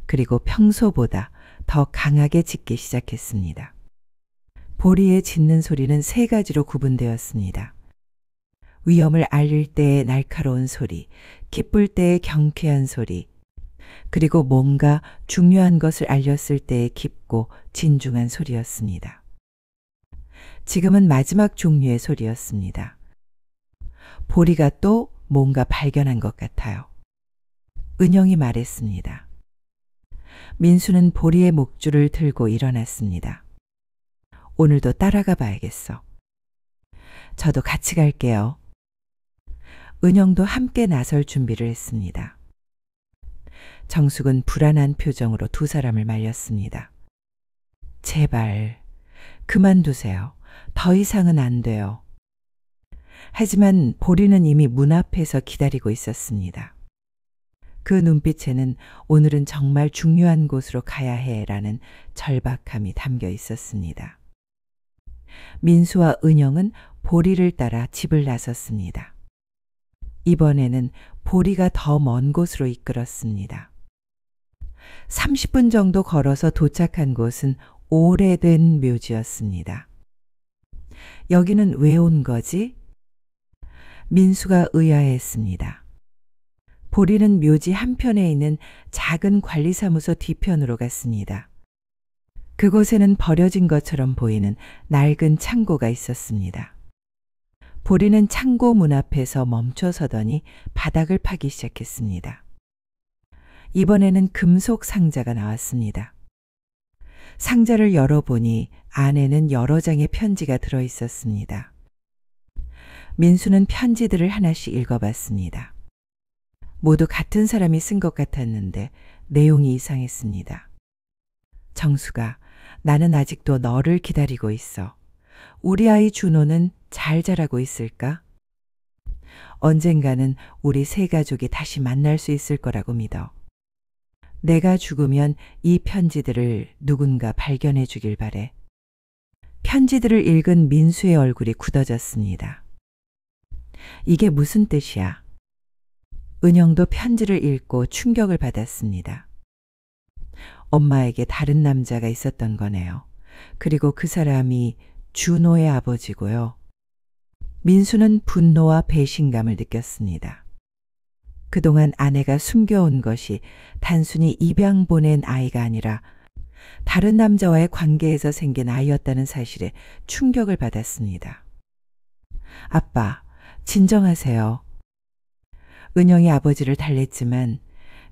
그리고 평소보다 더 강하게 짖기 시작했습니다. 보리의 짖는 소리는 세 가지로 구분되었습니다. 위험을 알릴 때의 날카로운 소리, 기쁠 때의 경쾌한 소리, 그리고 뭔가 중요한 것을 알렸을 때의 깊고 진중한 소리였습니다. 지금은 마지막 종류의 소리였습니다. 보리가 또 뭔가 발견한 것 같아요. 은영이 말했습니다. 민수는 보리의 목줄을 들고 일어났습니다. 오늘도 따라가 봐야겠어. 저도 같이 갈게요. 은영도 함께 나설 준비를 했습니다. 정숙은 불안한 표정으로 두 사람을 말렸습니다. 제발 그만두세요. 더 이상은 안 돼요. 하지만 보리는 이미 문 앞에서 기다리고 있었습니다. 그 눈빛에는 오늘은 정말 중요한 곳으로 가야 해라는 절박함이 담겨 있었습니다. 민수와 은영은 보리를 따라 집을 나섰습니다. 이번에는 보리가 더 먼 곳으로 이끌었습니다. 30분 정도 걸어서 도착한 곳은 오래된 묘지였습니다. 여기는 왜 온 거지? 민수가 의아해했습니다. 보리는 묘지 한편에 있는 작은 관리사무소 뒤편으로 갔습니다. 그곳에는 버려진 것처럼 보이는 낡은 창고가 있었습니다. 보리는 창고 문 앞에서 멈춰서더니 바닥을 파기 시작했습니다. 이번에는 금속 상자가 나왔습니다. 상자를 열어보니 안에는 여러 장의 편지가 들어 있었습니다. 민수는 편지들을 하나씩 읽어봤습니다. 모두 같은 사람이 쓴 것 같았는데 내용이 이상했습니다. 정수가, 나는 아직도 너를 기다리고 있어. 우리 아이 준호는 잘 자라고 있을까? 언젠가는 우리 세 가족이 다시 만날 수 있을 거라고 믿어. 내가 죽으면 이 편지들을 누군가 발견해 주길 바래. 편지들을 읽은 민수의 얼굴이 굳어졌습니다. 이게 무슨 뜻이야? 은영도 편지를 읽고 충격을 받았습니다. 엄마에게 다른 남자가 있었던 거네요. 그리고 그 사람이 준호의 아버지고요. 민수는 분노와 배신감을 느꼈습니다. 그동안 아내가 숨겨온 것이 단순히 입양 보낸 아이가 아니라 다른 남자와의 관계에서 생긴 아이였다는 사실에 충격을 받았습니다. 아빠, 진정하세요. 은영이 아버지를 달랬지만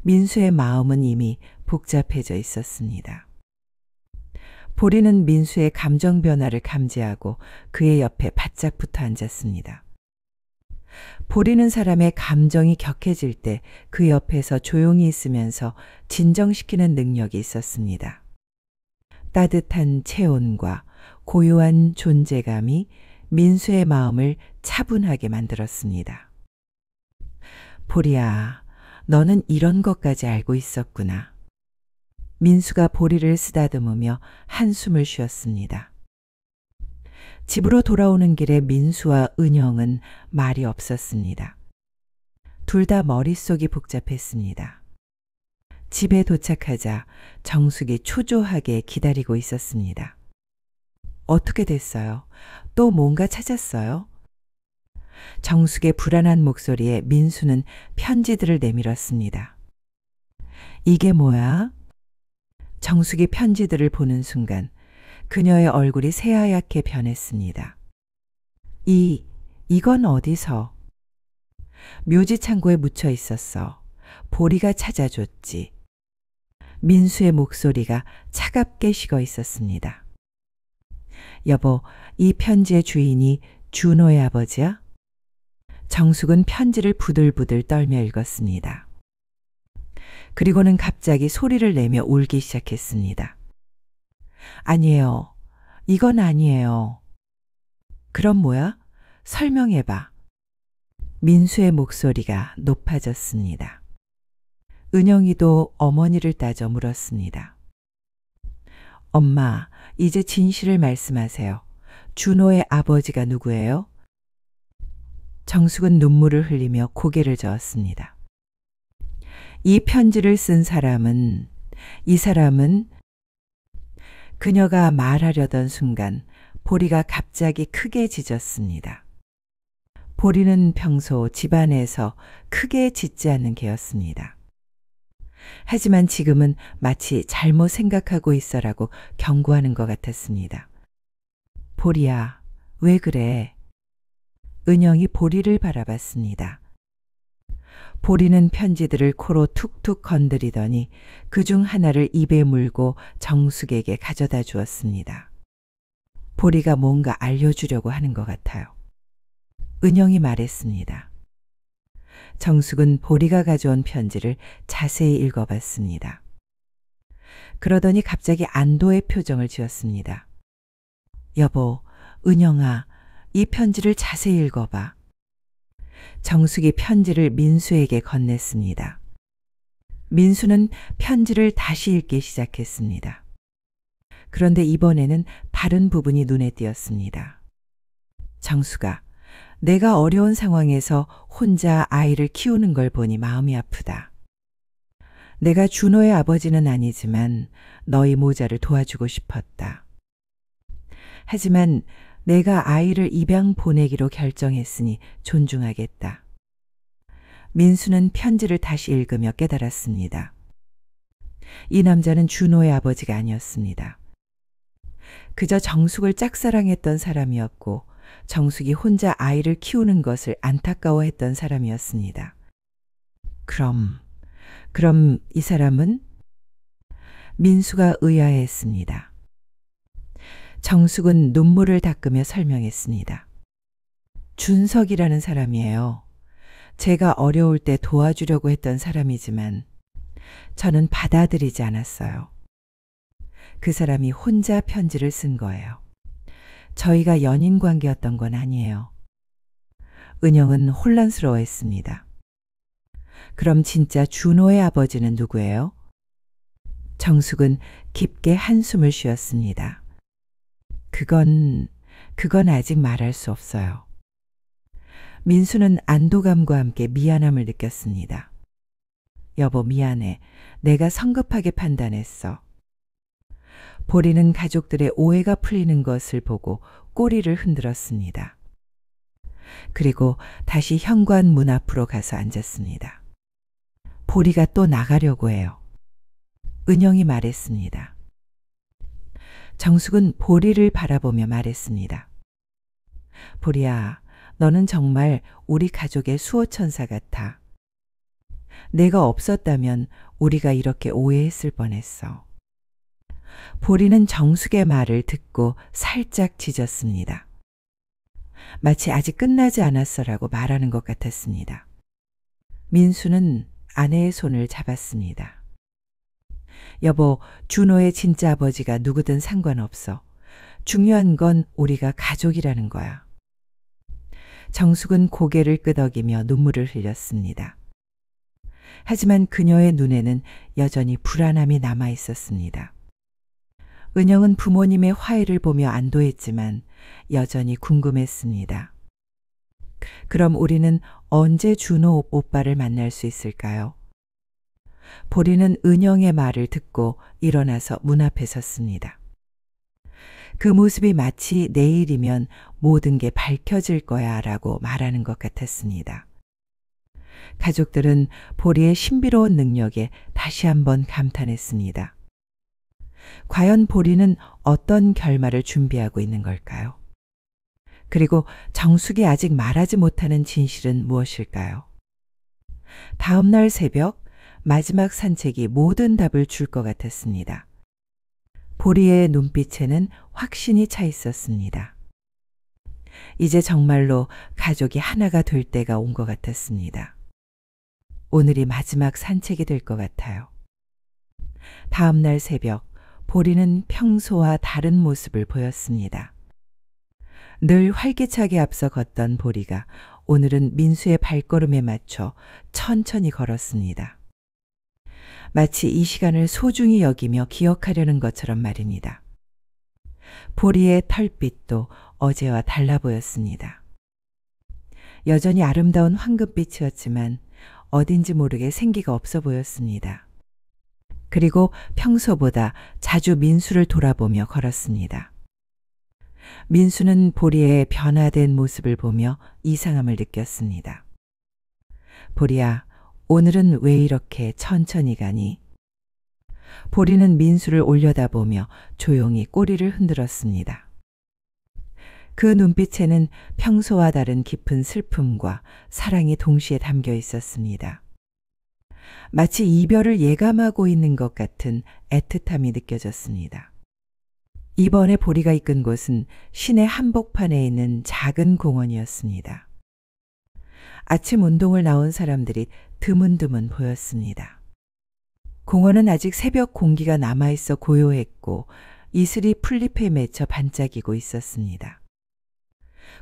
민수의 마음은 이미 복잡해져 있었습니다. 보리는 민수의 감정 변화를 감지하고 그의 옆에 바짝 붙어 앉았습니다. 보리는 사람의 감정이 격해질 때 그 옆에서 조용히 있으면서 진정시키는 능력이 있었습니다. 따뜻한 체온과 고요한 존재감이 민수의 마음을 차분하게 만들었습니다. 보리야, 너는 이런 것까지 알고 있었구나. 민수가 보리를 쓰다듬으며 한숨을 쉬었습니다. 집으로 돌아오는 길에 민수와 은영은 말이 없었습니다. 둘 다 머릿속이 복잡했습니다. 집에 도착하자 정숙이 초조하게 기다리고 있었습니다. 어떻게 됐어요? 또 뭔가 찾았어요? 정숙의 불안한 목소리에 민수는 편지들을 내밀었습니다. 이게 뭐야? 정숙이 편지들을 보는 순간 그녀의 얼굴이 새하얗게 변했습니다. 이건 어디서? 묘지 창고에 묻혀 있었어. 보리가 찾아줬지. 민수의 목소리가 차갑게 식어 있었습니다. 여보, 이 편지의 주인이 준호의 아버지야? 정숙은 편지를 부들부들 떨며 읽었습니다. 그리고는 갑자기 소리를 내며 울기 시작했습니다. 아니에요. 이건 아니에요. 그럼 뭐야? 설명해봐. 민수의 목소리가 높아졌습니다. 은영이도 어머니를 따져 물었습니다. 엄마, 이제 진실을 말씀하세요. 준호의 아버지가 누구예요? 정숙은 눈물을 흘리며 고개를 저었습니다. 이 편지를 쓴 사람은, 이 사람은 그녀가 말하려던 순간 보리가 갑자기 크게 짖었습니다. 보리는 평소 집안에서 크게 짖지 않는 개였습니다. 하지만 지금은 마치 잘못 생각하고 있어라고 경고하는 것 같았습니다. 보리야, 왜 그래? 은영이 보리를 바라봤습니다. 보리는 편지들을 코로 툭툭 건드리더니 그중 하나를 입에 물고 정숙에게 가져다 주었습니다. 보리가 뭔가 알려주려고 하는 것 같아요. 은영이 말했습니다. 정숙은 보리가 가져온 편지를 자세히 읽어봤습니다. 그러더니 갑자기 안도의 표정을 지었습니다. 여보, 은영아, 이 편지를 자세히 읽어봐. 정숙이 편지를 민수에게 건넸습니다. 민수는 편지를 다시 읽기 시작했습니다. 그런데 이번에는 다른 부분이 눈에 띄었습니다. 정숙아, 내가 어려운 상황에서 혼자 아이를 키우는 걸 보니 마음이 아프다. 내가 준호의 아버지는 아니지만 너희 모자를 도와주고 싶었다. 하지만 내가 아이를 입양 보내기로 결정했으니 존중하겠다. 민수는 편지를 다시 읽으며 깨달았습니다. 이 남자는 준호의 아버지가 아니었습니다. 그저 정숙을 짝사랑했던 사람이었고 정숙이 혼자 아이를 키우는 것을 안타까워했던 사람이었습니다. 그럼 이 사람은? 민수가 의아해했습니다. 정숙은 눈물을 닦으며 설명했습니다. 준석이라는 사람이에요. 제가 어려울 때 도와주려고 했던 사람이지만 저는 받아들이지 않았어요. 그 사람이 혼자 편지를 쓴 거예요. 저희가 연인 관계였던 건 아니에요. 은영은 혼란스러워했습니다. 그럼 진짜 준호의 아버지는 누구예요? 정숙은 깊게 한숨을 쉬었습니다. 그건 아직 말할 수 없어요. 민수는 안도감과 함께 미안함을 느꼈습니다. 여보, 미안해. 내가 성급하게 판단했어. 보리는 가족들의 오해가 풀리는 것을 보고 꼬리를 흔들었습니다. 그리고 다시 현관문 앞으로 가서 앉았습니다. 보리가 또 나가려고 해요. 은영이 말했습니다. 정숙은 보리를 바라보며 말했습니다. 보리야, 너는 정말 우리 가족의 수호천사 같아. 내가 없었다면 우리가 이렇게 오해했을 뻔했어. 보리는 정숙의 말을 듣고 살짝 짖었습니다. 마치 아직 끝나지 않았어라고 말하는 것 같았습니다. 민수는 아내의 손을 잡았습니다. 여보, 준호의 진짜 아버지가 누구든 상관없어. 중요한 건 우리가 가족이라는 거야. 정숙은 고개를 끄덕이며 눈물을 흘렸습니다. 하지만 그녀의 눈에는 여전히 불안함이 남아 있었습니다. 은영은 부모님의 화해를 보며 안도했지만 여전히 궁금했습니다. 그럼 우리는 언제 준호 오빠를 만날 수 있을까요? 보리는 은영의 말을 듣고 일어나서 문 앞에 섰습니다. 그 모습이 마치 내일이면 모든 게 밝혀질 거야 라고 말하는 것 같았습니다. 가족들은 보리의 신비로운 능력에 다시 한번 감탄했습니다. 과연 보리는 어떤 결말을 준비하고 있는 걸까요? 그리고 정숙이 아직 말하지 못하는 진실은 무엇일까요? 다음 날 새벽 마지막 산책이 모든 답을 줄 것 같았습니다. 보리의 눈빛에는 확신이 차 있었습니다. 이제 정말로 가족이 하나가 될 때가 온 것 같았습니다. 오늘이 마지막 산책이 될 것 같아요. 다음 날 새벽 보리는 평소와 다른 모습을 보였습니다. 늘 활기차게 앞서 걷던 보리가 오늘은 민수의 발걸음에 맞춰 천천히 걸었습니다. 마치 이 시간을 소중히 여기며 기억하려는 것처럼 말입니다. 보리의 털빛도 어제와 달라 보였습니다. 여전히 아름다운 황금빛이었지만 어딘지 모르게 생기가 없어 보였습니다. 그리고 평소보다 자주 민수를 돌아보며 걸었습니다. 민수는 보리의 변화된 모습을 보며 이상함을 느꼈습니다. 보리야, 오늘은 왜 이렇게 천천히 가니? 보리는 민수를 올려다보며 조용히 꼬리를 흔들었습니다. 그 눈빛에는 평소와 다른 깊은 슬픔과 사랑이 동시에 담겨 있었습니다. 마치 이별을 예감하고 있는 것 같은 애틋함이 느껴졌습니다. 이번에 보리가 이끈 곳은 시내 한복판에 있는 작은 공원이었습니다. 아침 운동을 나온 사람들이 드문드문 보였습니다. 공원은 아직 새벽 공기가 남아있어 고요했고 이슬이 풀잎에 맺혀 반짝이고 있었습니다.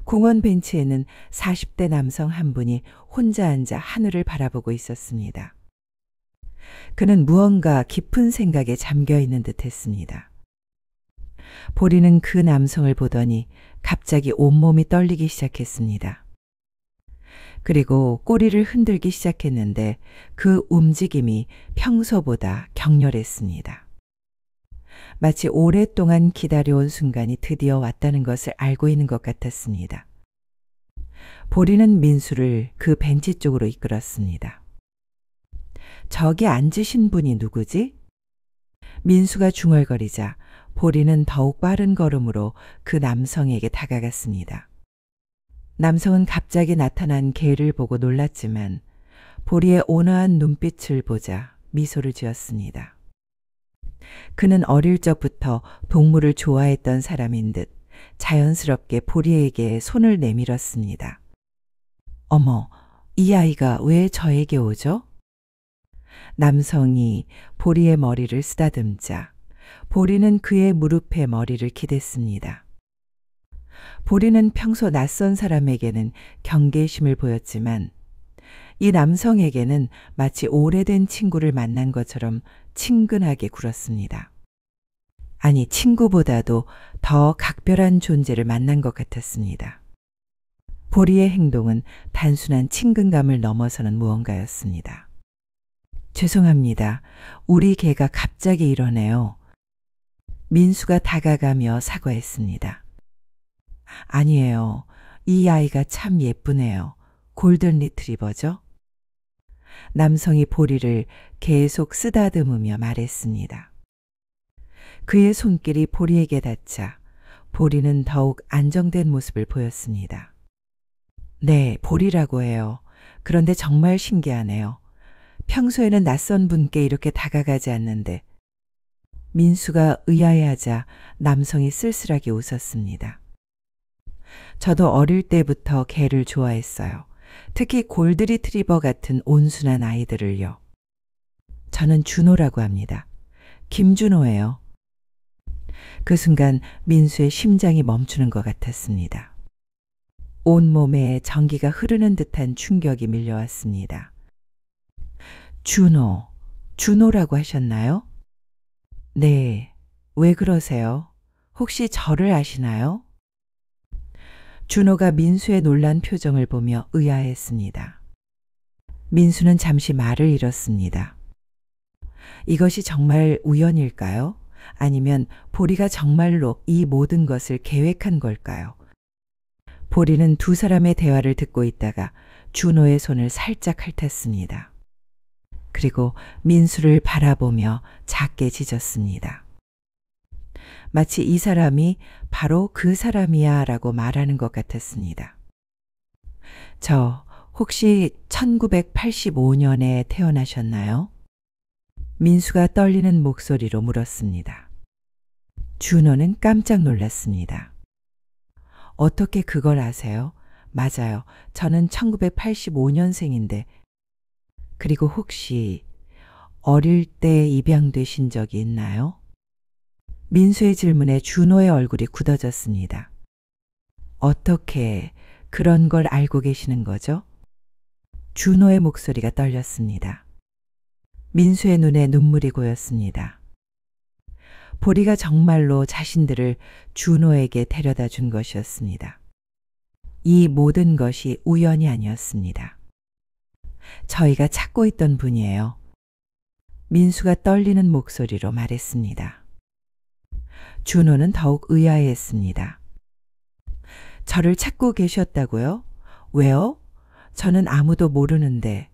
공원 벤치에는 40대 남성 한 분이 혼자 앉아 하늘을 바라보고 있었습니다. 그는 무언가 깊은 생각에 잠겨 있는 듯 했습니다. 보리는 그 남성을 보더니 갑자기 온몸이 떨리기 시작했습니다. 그리고 꼬리를 흔들기 시작했는데 그 움직임이 평소보다 격렬했습니다. 마치 오랫동안 기다려온 순간이 드디어 왔다는 것을 알고 있는 것 같았습니다. 보리는 민수를 그 벤치 쪽으로 이끌었습니다. 저기 앉으신 분이 누구지? 민수가 중얼거리자 보리는 더욱 빠른 걸음으로 그 남성에게 다가갔습니다. 남성은 갑자기 나타난 개를 보고 놀랐지만 보리의 온화한 눈빛을 보자 미소를 지었습니다. 그는 어릴 적부터 동물을 좋아했던 사람인 듯 자연스럽게 보리에게 손을 내밀었습니다. 어머, 이 아이가 왜 저에게 오죠? 남성이 보리의 머리를 쓰다듬자 보리는 그의 무릎에 머리를 기댔습니다. 보리는 평소 낯선 사람에게는 경계심을 보였지만 이 남성에게는 마치 오래된 친구를 만난 것처럼 친근하게 굴었습니다. 아니, 친구보다도 더 각별한 존재를 만난 것 같았습니다. 보리의 행동은 단순한 친근감을 넘어서는 무언가였습니다. 죄송합니다. 우리 개가 갑자기 이러네요. 민수가 다가가며 사과했습니다. 아니에요. 이 아이가 참 예쁘네요. 골든 리트리버죠? 남성이 보리를 계속 쓰다듬으며 말했습니다. 그의 손길이 보리에게 닿자 보리는 더욱 안정된 모습을 보였습니다. 네, 보리라고 해요. 그런데 정말 신기하네요. 평소에는 낯선 분께 이렇게 다가가지 않는데. 민수가 의아해하자 남성이 쓸쓸하게 웃었습니다. 저도 어릴 때부터 개를 좋아했어요. 특히 골드 리트리버 같은 온순한 아이들을요. 저는 준호라고 합니다. 김준호예요. 그 순간 민수의 심장이 멈추는 것 같았습니다. 온몸에 전기가 흐르는 듯한 충격이 밀려왔습니다. 준호라고 하셨나요? 네, 왜 그러세요? 혹시 저를 아시나요? 준호가 민수의 놀란 표정을 보며 의아했습니다. 민수는 잠시 말을 잃었습니다. 이것이 정말 우연일까요? 아니면 보리가 정말로 이 모든 것을 계획한 걸까요? 보리는 두 사람의 대화를 듣고 있다가 준호의 손을 살짝 핥았습니다. 그리고 민수를 바라보며 작게 짖었습니다. 마치 이 사람이 바로 그 사람이야 라고 말하는 것 같았습니다. 저 혹시 1985년에 태어나셨나요? 민수가 떨리는 목소리로 물었습니다. 준호는 깜짝 놀랐습니다. 어떻게 그걸 아세요? 맞아요. 저는 1985년생인데. 그리고 혹시 어릴 때 입양되신 적이 있나요? 민수의 질문에 준호의 얼굴이 굳어졌습니다. 어떻게 그런 걸 알고 계시는 거죠? 준호의 목소리가 떨렸습니다. 민수의 눈에 눈물이 고였습니다. 보리가 정말로 자신들을 준호에게 데려다 준 것이었습니다. 이 모든 것이 우연이 아니었습니다. 저희가 찾고 있던 분이에요. 민수가 떨리는 목소리로 말했습니다. 준호는 더욱 의아해했습니다. 저를 찾고 계셨다고요? 왜요? 저는 아무도 모르는데.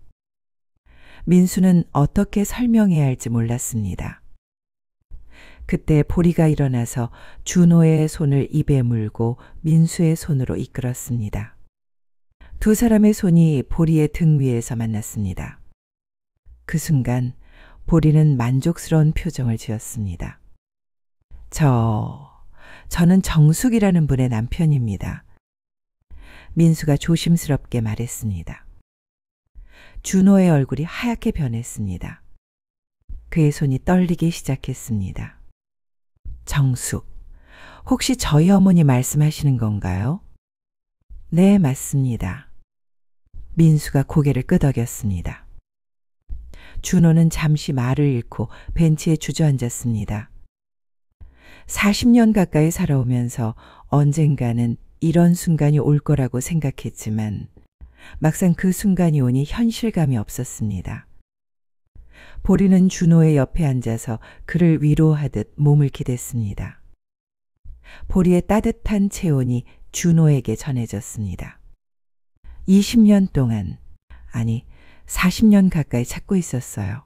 민수는 어떻게 설명해야 할지 몰랐습니다. 그때 보리가 일어나서 준호의 손을 입에 물고 민수의 손으로 이끌었습니다. 두 사람의 손이 보리의 등 위에서 만났습니다. 그 순간 보리는 만족스러운 표정을 지었습니다. 저는 정숙이라는 분의 남편입니다. 민수가 조심스럽게 말했습니다. 준호의 얼굴이 하얗게 변했습니다. 그의 손이 떨리기 시작했습니다. 정숙, 혹시 저희 어머니 말씀하시는 건가요? 네, 맞습니다. 민수가 고개를 끄덕였습니다. 준호는 잠시 말을 잃고 벤치에 주저앉았습니다. 40년 가까이 살아오면서 언젠가는 이런 순간이 올 거라고 생각했지만 막상 그 순간이 오니 현실감이 없었습니다. 보리는 준호의 옆에 앉아서 그를 위로하듯 몸을 기댔습니다. 보리의 따뜻한 체온이 준호에게 전해졌습니다. 20년 동안, 아니 40년 가까이 찾고 있었어요.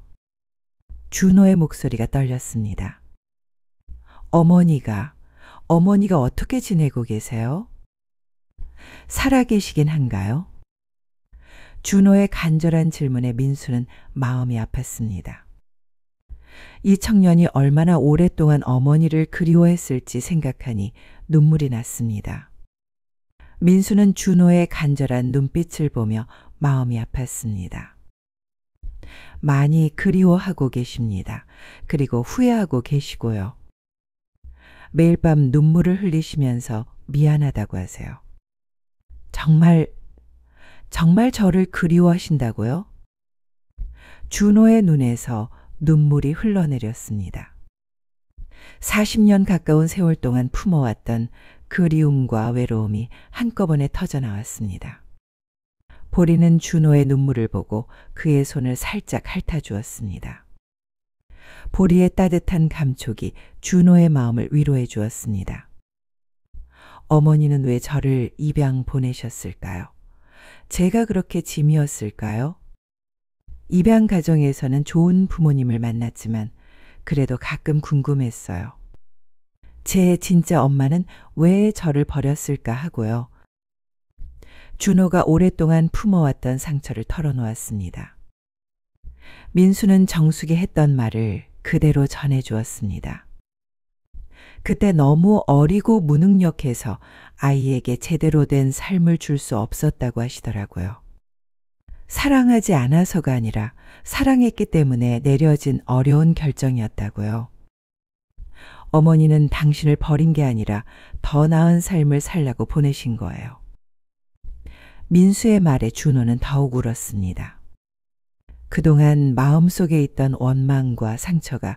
준호의 목소리가 떨렸습니다. 어머니가 어떻게 지내고 계세요? 살아계시긴 한가요? 준호의 간절한 질문에 민수는 마음이 아팠습니다. 이 청년이 얼마나 오랫동안 어머니를 그리워했을지 생각하니 눈물이 났습니다. 민수는 준호의 간절한 눈빛을 보며 마음이 아팠습니다. 많이 그리워하고 계십니다. 그리고 후회하고 계시고요. 매일 밤 눈물을 흘리시면서 미안하다고 하세요. 정말 저를 그리워하신다고요? 준호의 눈에서 눈물이 흘러내렸습니다. 40년 가까운 세월 동안 품어왔던 그리움과 외로움이 한꺼번에 터져나왔습니다. 보리는 준호의 눈물을 보고 그의 손을 살짝 핥아주었습니다. 보리의 따뜻한 감촉이 준호의 마음을 위로해 주었습니다. 어머니는 왜 저를 입양 보내셨을까요? 제가 그렇게 짐이었을까요? 입양 가정에서는 좋은 부모님을 만났지만 그래도 가끔 궁금했어요. 제 진짜 엄마는 왜 저를 버렸을까 하고요. 준호가 오랫동안 품어왔던 상처를 털어놓았습니다. 민수는 정숙이 했던 말을 그대로 전해주었습니다. 그때 너무 어리고 무능력해서 아이에게 제대로 된 삶을 줄 수 없었다고 하시더라고요. 사랑하지 않아서가 아니라 사랑했기 때문에 내려진 어려운 결정이었다고요. 어머니는 당신을 버린 게 아니라 더 나은 삶을 살라고 보내신 거예요. 민수의 말에 준호는 더욱 울었습니다. 그동안 마음속에 있던 원망과 상처가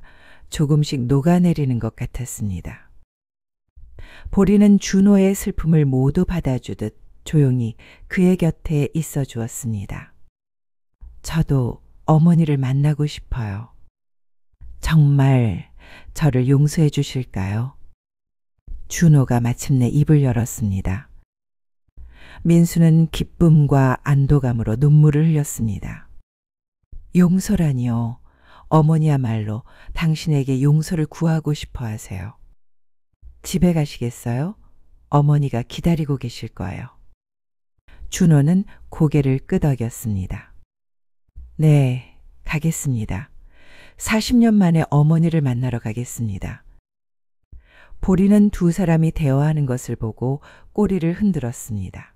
조금씩 녹아내리는 것 같았습니다. 보리는 준호의 슬픔을 모두 받아주듯 조용히 그의 곁에 있어 주었습니다. 저도 어머니를 만나고 싶어요. 정말 저를 용서해 주실까요? 준호가 마침내 입을 열었습니다. 민수는 기쁨과 안도감으로 눈물을 흘렸습니다. 용서라니요. 어머니야말로 당신에게 용서를 구하고 싶어 하세요. 집에 가시겠어요? 어머니가 기다리고 계실 거예요. 준호는 고개를 끄덕였습니다. 네, 가겠습니다. 40년 만에 어머니를 만나러 가겠습니다. 보리는 두 사람이 대화하는 것을 보고 꼬리를 흔들었습니다.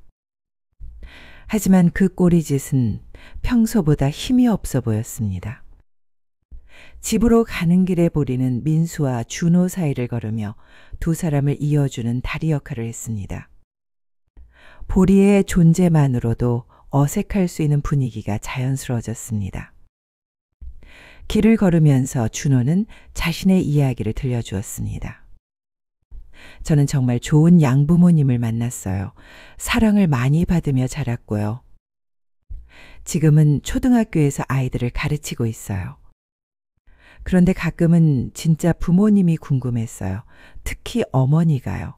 하지만 그 꼬리짓은 평소보다 힘이 없어 보였습니다. 집으로 가는 길에 보리는 민수와 준호 사이를 걸으며 두 사람을 이어주는 다리 역할을 했습니다. 보리의 존재만으로도 어색할 수 있는 분위기가 자연스러워졌습니다. 길을 걸으면서 준호는 자신의 이야기를 들려주었습니다. 저는 정말 좋은 양부모님을 만났어요. 사랑을 많이 받으며 자랐고요. 지금은 초등학교에서 아이들을 가르치고 있어요. 그런데 가끔은 진짜 부모님이 궁금했어요. 특히 어머니가요.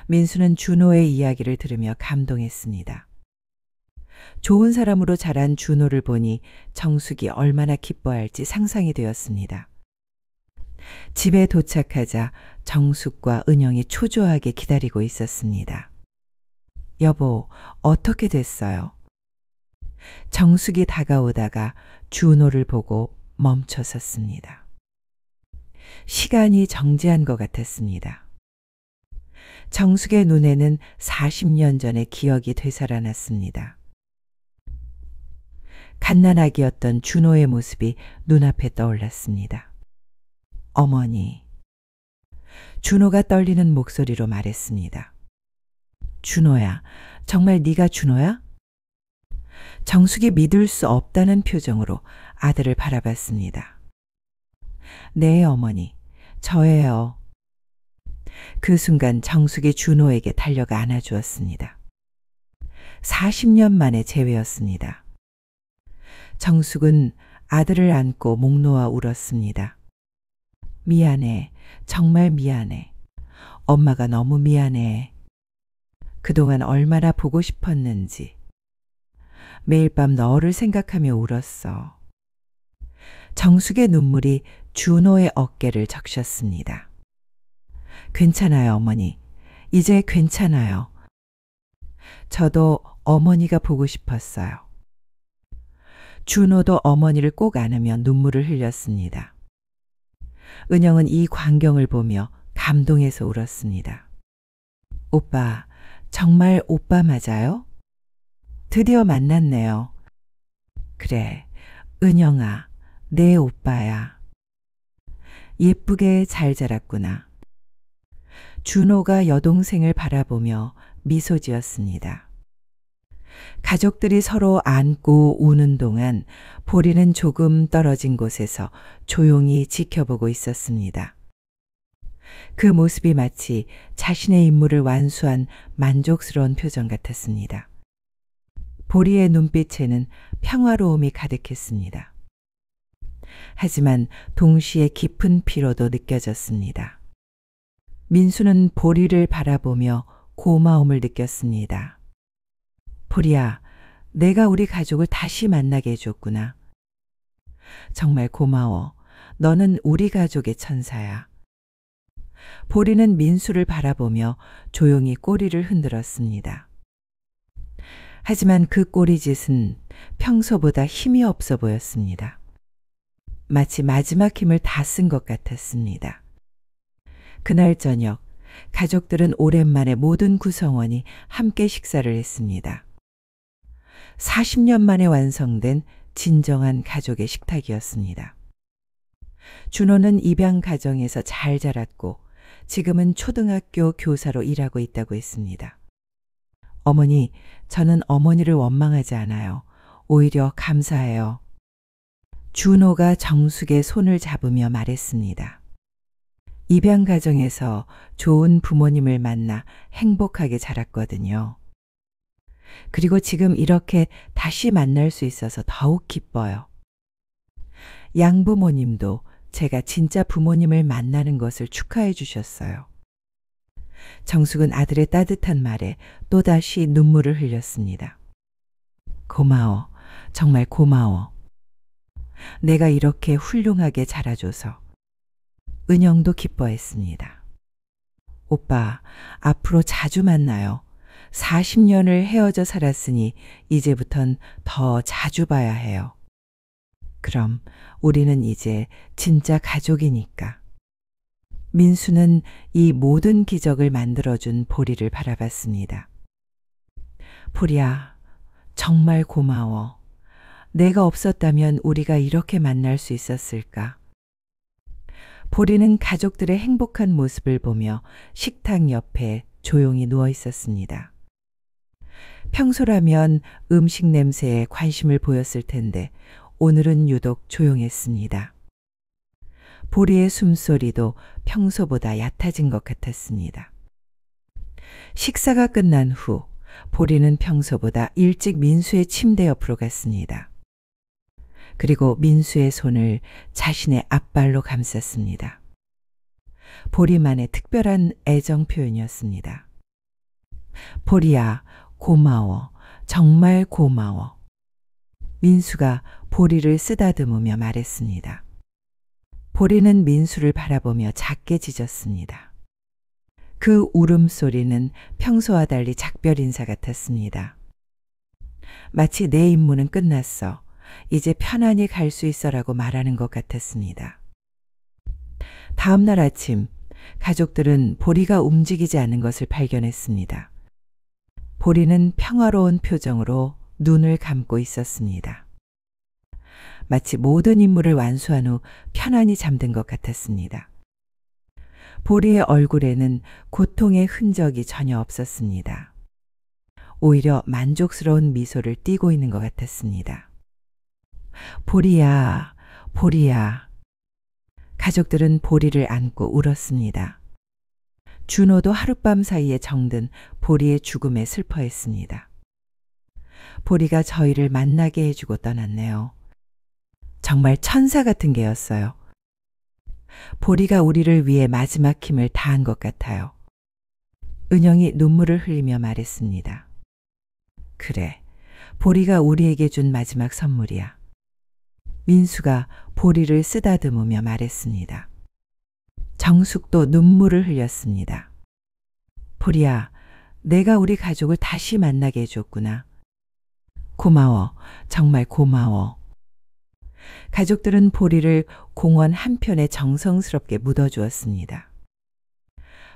민수는 준호의 이야기를 들으며 감동했습니다. 좋은 사람으로 자란 준호를 보니 정숙이 얼마나 기뻐할지 상상이 되었습니다. 집에 도착하자 정숙과 은영이 초조하게 기다리고 있었습니다. 여보, 어떻게 됐어요? 정숙이 다가오다가 준호를 보고 멈춰 섰습니다. 시간이 정지한 것 같았습니다. 정숙의 눈에는 40년 전의 기억이 되살아났습니다. 갓난아기였던 준호의 모습이 눈앞에 떠올랐습니다. 어머니. 준호가 떨리는 목소리로 말했습니다. 준호야, 정말 네가 준호야? 정숙이 믿을 수 없다는 표정으로 아들을 바라봤습니다. 네, 어머니. 저예요. 그 순간 정숙이 준호에게 달려가 안아주었습니다. 40년 만에 재회였습니다. 정숙은 아들을 안고 목 놓아 울었습니다. 미안해. 정말 미안해. 엄마가 너무 미안해. 그동안 얼마나 보고 싶었는지. 매일 밤 너를 생각하며 울었어. 정숙의 눈물이 준호의 어깨를 적셨습니다. 괜찮아요, 어머니. 이제 괜찮아요. 저도 어머니가 보고 싶었어요. 준호도 어머니를 꼭 안으며 눈물을 흘렸습니다. 은영은 이 광경을 보며 감동해서 울었습니다. 오빠, 정말 오빠 맞아요? 드디어 만났네요. 그래, 은영아, 내 오빠야. 예쁘게 잘 자랐구나. 준호가 여동생을 바라보며 미소 지었습니다. 가족들이 서로 안고 우는 동안 보리는 조금 떨어진 곳에서 조용히 지켜보고 있었습니다. 그 모습이 마치 자신의 임무를 완수한 만족스러운 표정 같았습니다. 보리의 눈빛에는 평화로움이 가득했습니다. 하지만 동시에 깊은 피로도 느껴졌습니다. 민수는 보리를 바라보며 고마움을 느꼈습니다. 보리야, 내가 우리 가족을 다시 만나게 해줬구나. 정말 고마워. 너는 우리 가족의 천사야. 보리는 민수를 바라보며 조용히 꼬리를 흔들었습니다. 하지만 그 꼬리짓은 평소보다 힘이 없어 보였습니다. 마치 마지막 힘을 다 쓴 것 같았습니다. 그날 저녁 가족들은 오랜만에 모든 구성원이 함께 식사를 했습니다. 40년 만에 완성된 진정한 가족의 식탁이었습니다. 준호는 입양 가정에서 잘 자랐고 지금은 초등학교 교사로 일하고 있다고 했습니다. 어머니, 저는 어머니를 원망하지 않아요. 오히려 감사해요. 준호가 정숙의 손을 잡으며 말했습니다. 입양 가정에서 좋은 부모님을 만나 행복하게 자랐거든요. 그리고 지금 이렇게 다시 만날 수 있어서 더욱 기뻐요. 양부모님도 제가 진짜 부모님을 만나는 것을 축하해 주셨어요. 정숙은 아들의 따뜻한 말에 또다시 눈물을 흘렸습니다. 고마워. 정말 고마워. 내가 이렇게 훌륭하게 자라줘서. 은영도 기뻐했습니다. 오빠, 앞으로 자주 만나요. 40년을 헤어져 살았으니 이제부턴 더 자주 봐야 해요. 그럼 우리는 이제 진짜 가족이니까. 민수는 이 모든 기적을 만들어준 보리를 바라봤습니다. 보리야, 정말 고마워. 내가 없었다면 우리가 이렇게 만날 수 있었을까? 보리는 가족들의 행복한 모습을 보며 식탁 옆에 조용히 누워 있었습니다. 평소라면 음식 냄새에 관심을 보였을 텐데 오늘은 유독 조용했습니다. 보리의 숨소리도 평소보다 얕아진 것 같았습니다. 식사가 끝난 후 보리는 평소보다 일찍 민수의 침대 옆으로 갔습니다. 그리고 민수의 손을 자신의 앞발로 감쌌습니다. 보리만의 특별한 애정 표현이었습니다. 보리야, 고마워. 정말 고마워. 민수가 보리를 쓰다듬으며 말했습니다. 보리는 민수를 바라보며 작게 짖었습니다. 그 울음소리는 평소와 달리 작별 인사 같았습니다. 마치 내 임무는 끝났어. 이제 편안히 갈 수 있어라고 말하는 것 같았습니다. 다음 날 아침, 가족들은 보리가 움직이지 않는 것을 발견했습니다. 보리는 평화로운 표정으로 눈을 감고 있었습니다. 마치 모든 임무를 완수한 후 편안히 잠든 것 같았습니다. 보리의 얼굴에는 고통의 흔적이 전혀 없었습니다. 오히려 만족스러운 미소를 띠고 있는 것 같았습니다. 보리야, 보리야. 가족들은 보리를 안고 울었습니다. 준호도 하룻밤 사이에 정든 보리의 죽음에 슬퍼했습니다. 보리가 저희를 만나게 해주고 떠났네요. 정말 천사 같은 개였어요. 보리가 우리를 위해 마지막 힘을 다한 것 같아요. 은영이 눈물을 흘리며 말했습니다. 그래, 보리가 우리에게 준 마지막 선물이야. 민수가 보리를 쓰다듬으며 말했습니다. 정숙도 눈물을 흘렸습니다. 보리야, 내가 우리 가족을 다시 만나게 해줬구나. 고마워, 정말 고마워. 가족들은 보리를 공원 한편에 정성스럽게 묻어주었습니다.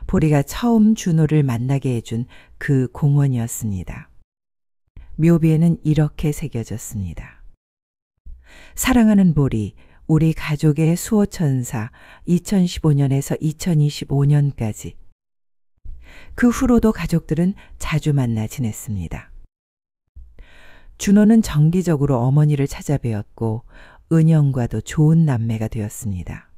보리가 처음 준호를 만나게 해준 그 공원이었습니다. 묘비에는 이렇게 새겨졌습니다. 사랑하는 보리, 우리 가족의 수호천사 2015년에서 2025년까지. 그 후로도 가족들은 자주 만나 지냈습니다. 준호는 정기적으로 어머니를 찾아뵈었고 은영과도 좋은 남매가 되었습니다.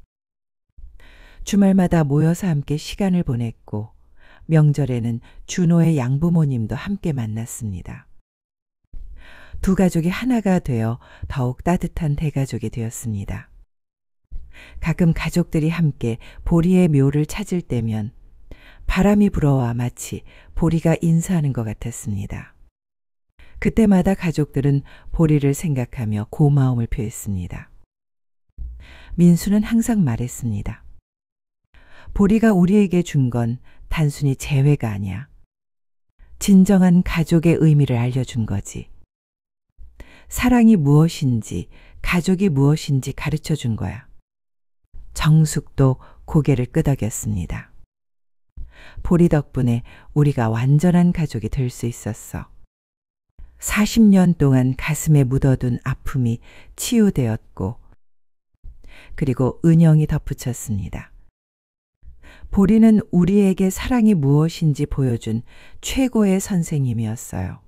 주말마다 모여서 함께 시간을 보냈고 명절에는 준호의 양부모님도 함께 만났습니다. 두 가족이 하나가 되어 더욱 따뜻한 대가족이 되었습니다. 가끔 가족들이 함께 보리의 묘를 찾을 때면 바람이 불어와 마치 보리가 인사하는 것 같았습니다. 그때마다 가족들은 보리를 생각하며 고마움을 표했습니다. 민수는 항상 말했습니다. 보리가 우리에게 준 건 단순히 재회가 아니야. 진정한 가족의 의미를 알려준 거지. 사랑이 무엇인지, 가족이 무엇인지 가르쳐 준 거야. 정숙도 고개를 끄덕였습니다. 보리 덕분에 우리가 완전한 가족이 될 수 있었어. 40년 동안 가슴에 묻어둔 아픔이 치유되었고, 그리고 은영이 덧붙였습니다. 보리는 우리에게 사랑이 무엇인지 보여준 최고의 선생님이었어요.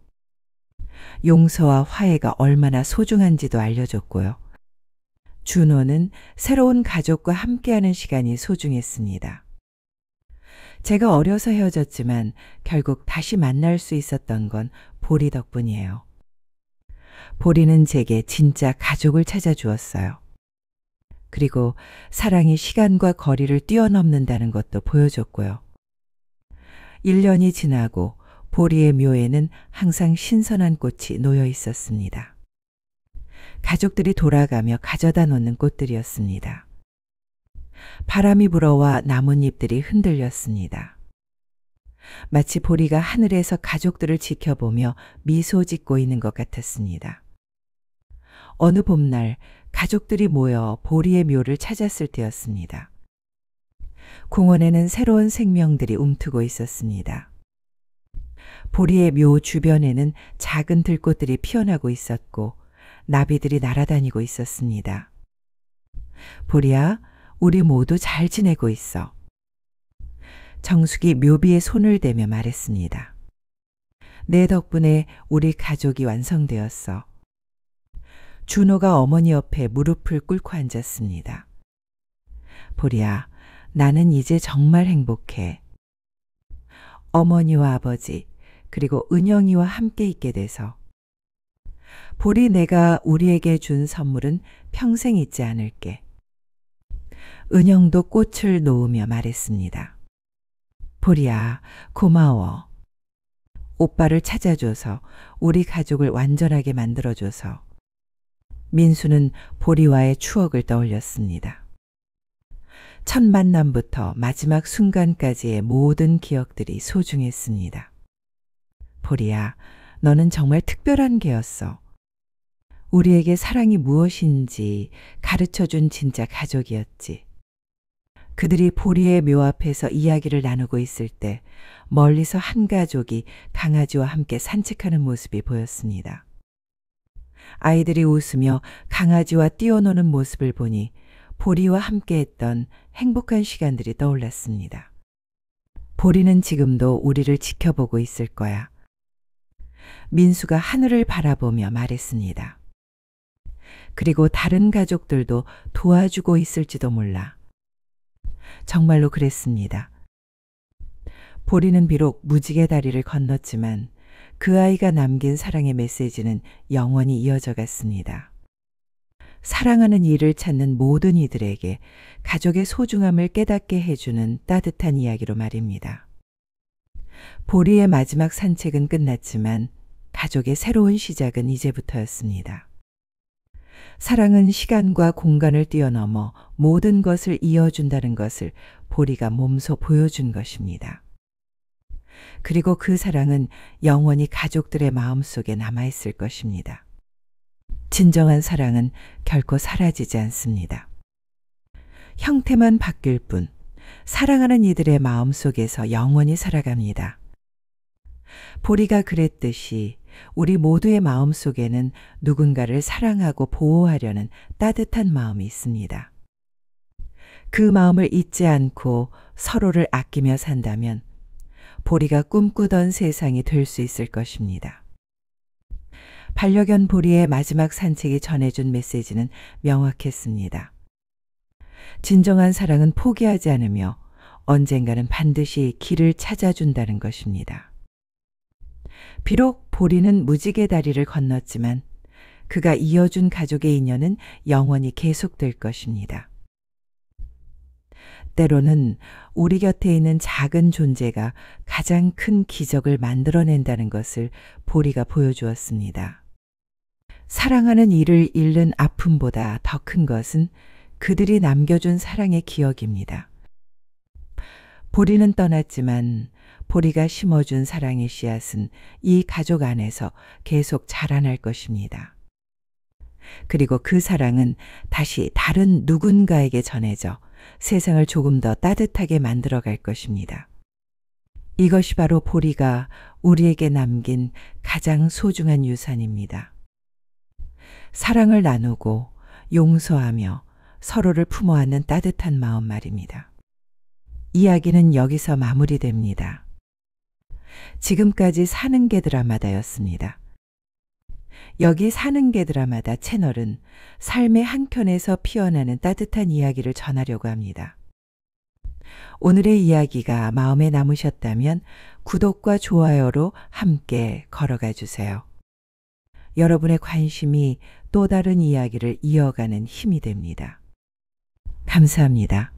용서와 화해가 얼마나 소중한지도 알려줬고요. 준호는 새로운 가족과 함께하는 시간이 소중했습니다. 제가 어려서 헤어졌지만 결국 다시 만날 수 있었던 건 보리 덕분이에요. 보리는 제게 진짜 가족을 찾아주었어요. 그리고 사랑이 시간과 거리를 뛰어넘는다는 것도 보여줬고요. 1년이 지나고 보리의 묘에는 항상 신선한 꽃이 놓여 있었습니다. 가족들이 돌아가며 가져다 놓는 꽃들이었습니다. 바람이 불어와 나뭇잎들이 흔들렸습니다. 마치 보리가 하늘에서 가족들을 지켜보며 미소 짓고 있는 것 같았습니다. 어느 봄날 가족들이 모여 보리의 묘를 찾았을 때였습니다. 공원에는 새로운 생명들이 움트고 있었습니다. 보리의 묘 주변에는 작은 들꽃들이 피어나고 있었고 나비들이 날아다니고 있었습니다. 보리야, 우리 모두 잘 지내고 있어. 정숙이 묘비에 손을 대며 말했습니다. 내 덕분에 우리 가족이 완성되었어. 준호가 어머니 옆에 무릎을 꿇고 앉았습니다. 보리야, 나는 이제 정말 행복해. 어머니와 아버지, 그리고 은영이와 함께 있게 돼서. 보리, 내가 우리에게 준 선물은 평생 잊지 않을게. 은영도 꽃을 놓으며 말했습니다. 보리야, 고마워. 오빠를 찾아줘서, 우리 가족을 완전하게 만들어줘서. 민수는 보리와의 추억을 떠올렸습니다. 첫 만남부터 마지막 순간까지의 모든 기억들이 소중했습니다. 보리야, 너는 정말 특별한 개였어. 우리에게 사랑이 무엇인지 가르쳐준 진짜 가족이었지. 그들이 보리의 묘 앞에서 이야기를 나누고 있을 때 멀리서 한 가족이 강아지와 함께 산책하는 모습이 보였습니다. 아이들이 웃으며 강아지와 뛰어노는 모습을 보니 보리와 함께했던 행복한 시간들이 떠올랐습니다. 보리는 지금도 우리를 지켜보고 있을 거야. 민수가 하늘을 바라보며 말했습니다. 그리고 다른 가족들도 도와주고 있을지도 몰라. 정말로 그랬습니다. 보리는 비록 무지개 다리를 건넜지만 그 아이가 남긴 사랑의 메시지는 영원히 이어져 갔습니다. 사랑하는 이를 찾는 모든 이들에게 가족의 소중함을 깨닫게 해주는 따뜻한 이야기로 말입니다. 보리의 마지막 산책은 끝났지만 가족의 새로운 시작은 이제부터였습니다. 사랑은 시간과 공간을 뛰어넘어 모든 것을 이어준다는 것을 보리가 몸소 보여준 것입니다. 그리고 그 사랑은 영원히 가족들의 마음속에 남아있을 것입니다. 진정한 사랑은 결코 사라지지 않습니다. 형태만 바뀔 뿐 사랑하는 이들의 마음속에서 영원히 살아갑니다. 보리가 그랬듯이 우리 모두의 마음속에는 누군가를 사랑하고 보호하려는 따뜻한 마음이 있습니다. 그 마음을 잊지 않고 서로를 아끼며 산다면 보리가 꿈꾸던 세상이 될 수 있을 것입니다. 반려견 보리의 마지막 산책이 전해준 메시지는 명확했습니다. 진정한 사랑은 포기하지 않으며 언젠가는 반드시 길을 찾아준다는 것입니다. 비록 보리는 무지개 다리를 건넜지만 그가 이어준 가족의 인연은 영원히 계속될 것입니다. 때로는 우리 곁에 있는 작은 존재가 가장 큰 기적을 만들어낸다는 것을 보리가 보여주었습니다. 사랑하는 이를 잃는 아픔보다 더 큰 것은 그들이 남겨준 사랑의 기억입니다. 보리는 떠났지만 보리가 심어준 사랑의 씨앗은 이 가족 안에서 계속 자라날 것입니다. 그리고 그 사랑은 다시 다른 누군가에게 전해져 세상을 조금 더 따뜻하게 만들어 갈 것입니다. 이것이 바로 보리가 우리에게 남긴 가장 소중한 유산입니다. 사랑을 나누고 용서하며 서로를 품어 안는 따뜻한 마음 말입니다. 이야기는 여기서 마무리됩니다. 지금까지 사는 게 드라마다였습니다. 여기 사는 게 드라마다 채널은 삶의 한켠에서 피어나는 따뜻한 이야기를 전하려고 합니다. 오늘의 이야기가 마음에 남으셨다면 구독과 좋아요로 함께 걸어가 주세요. 여러분의 관심이 또 다른 이야기를 이어가는 힘이 됩니다. 감사합니다.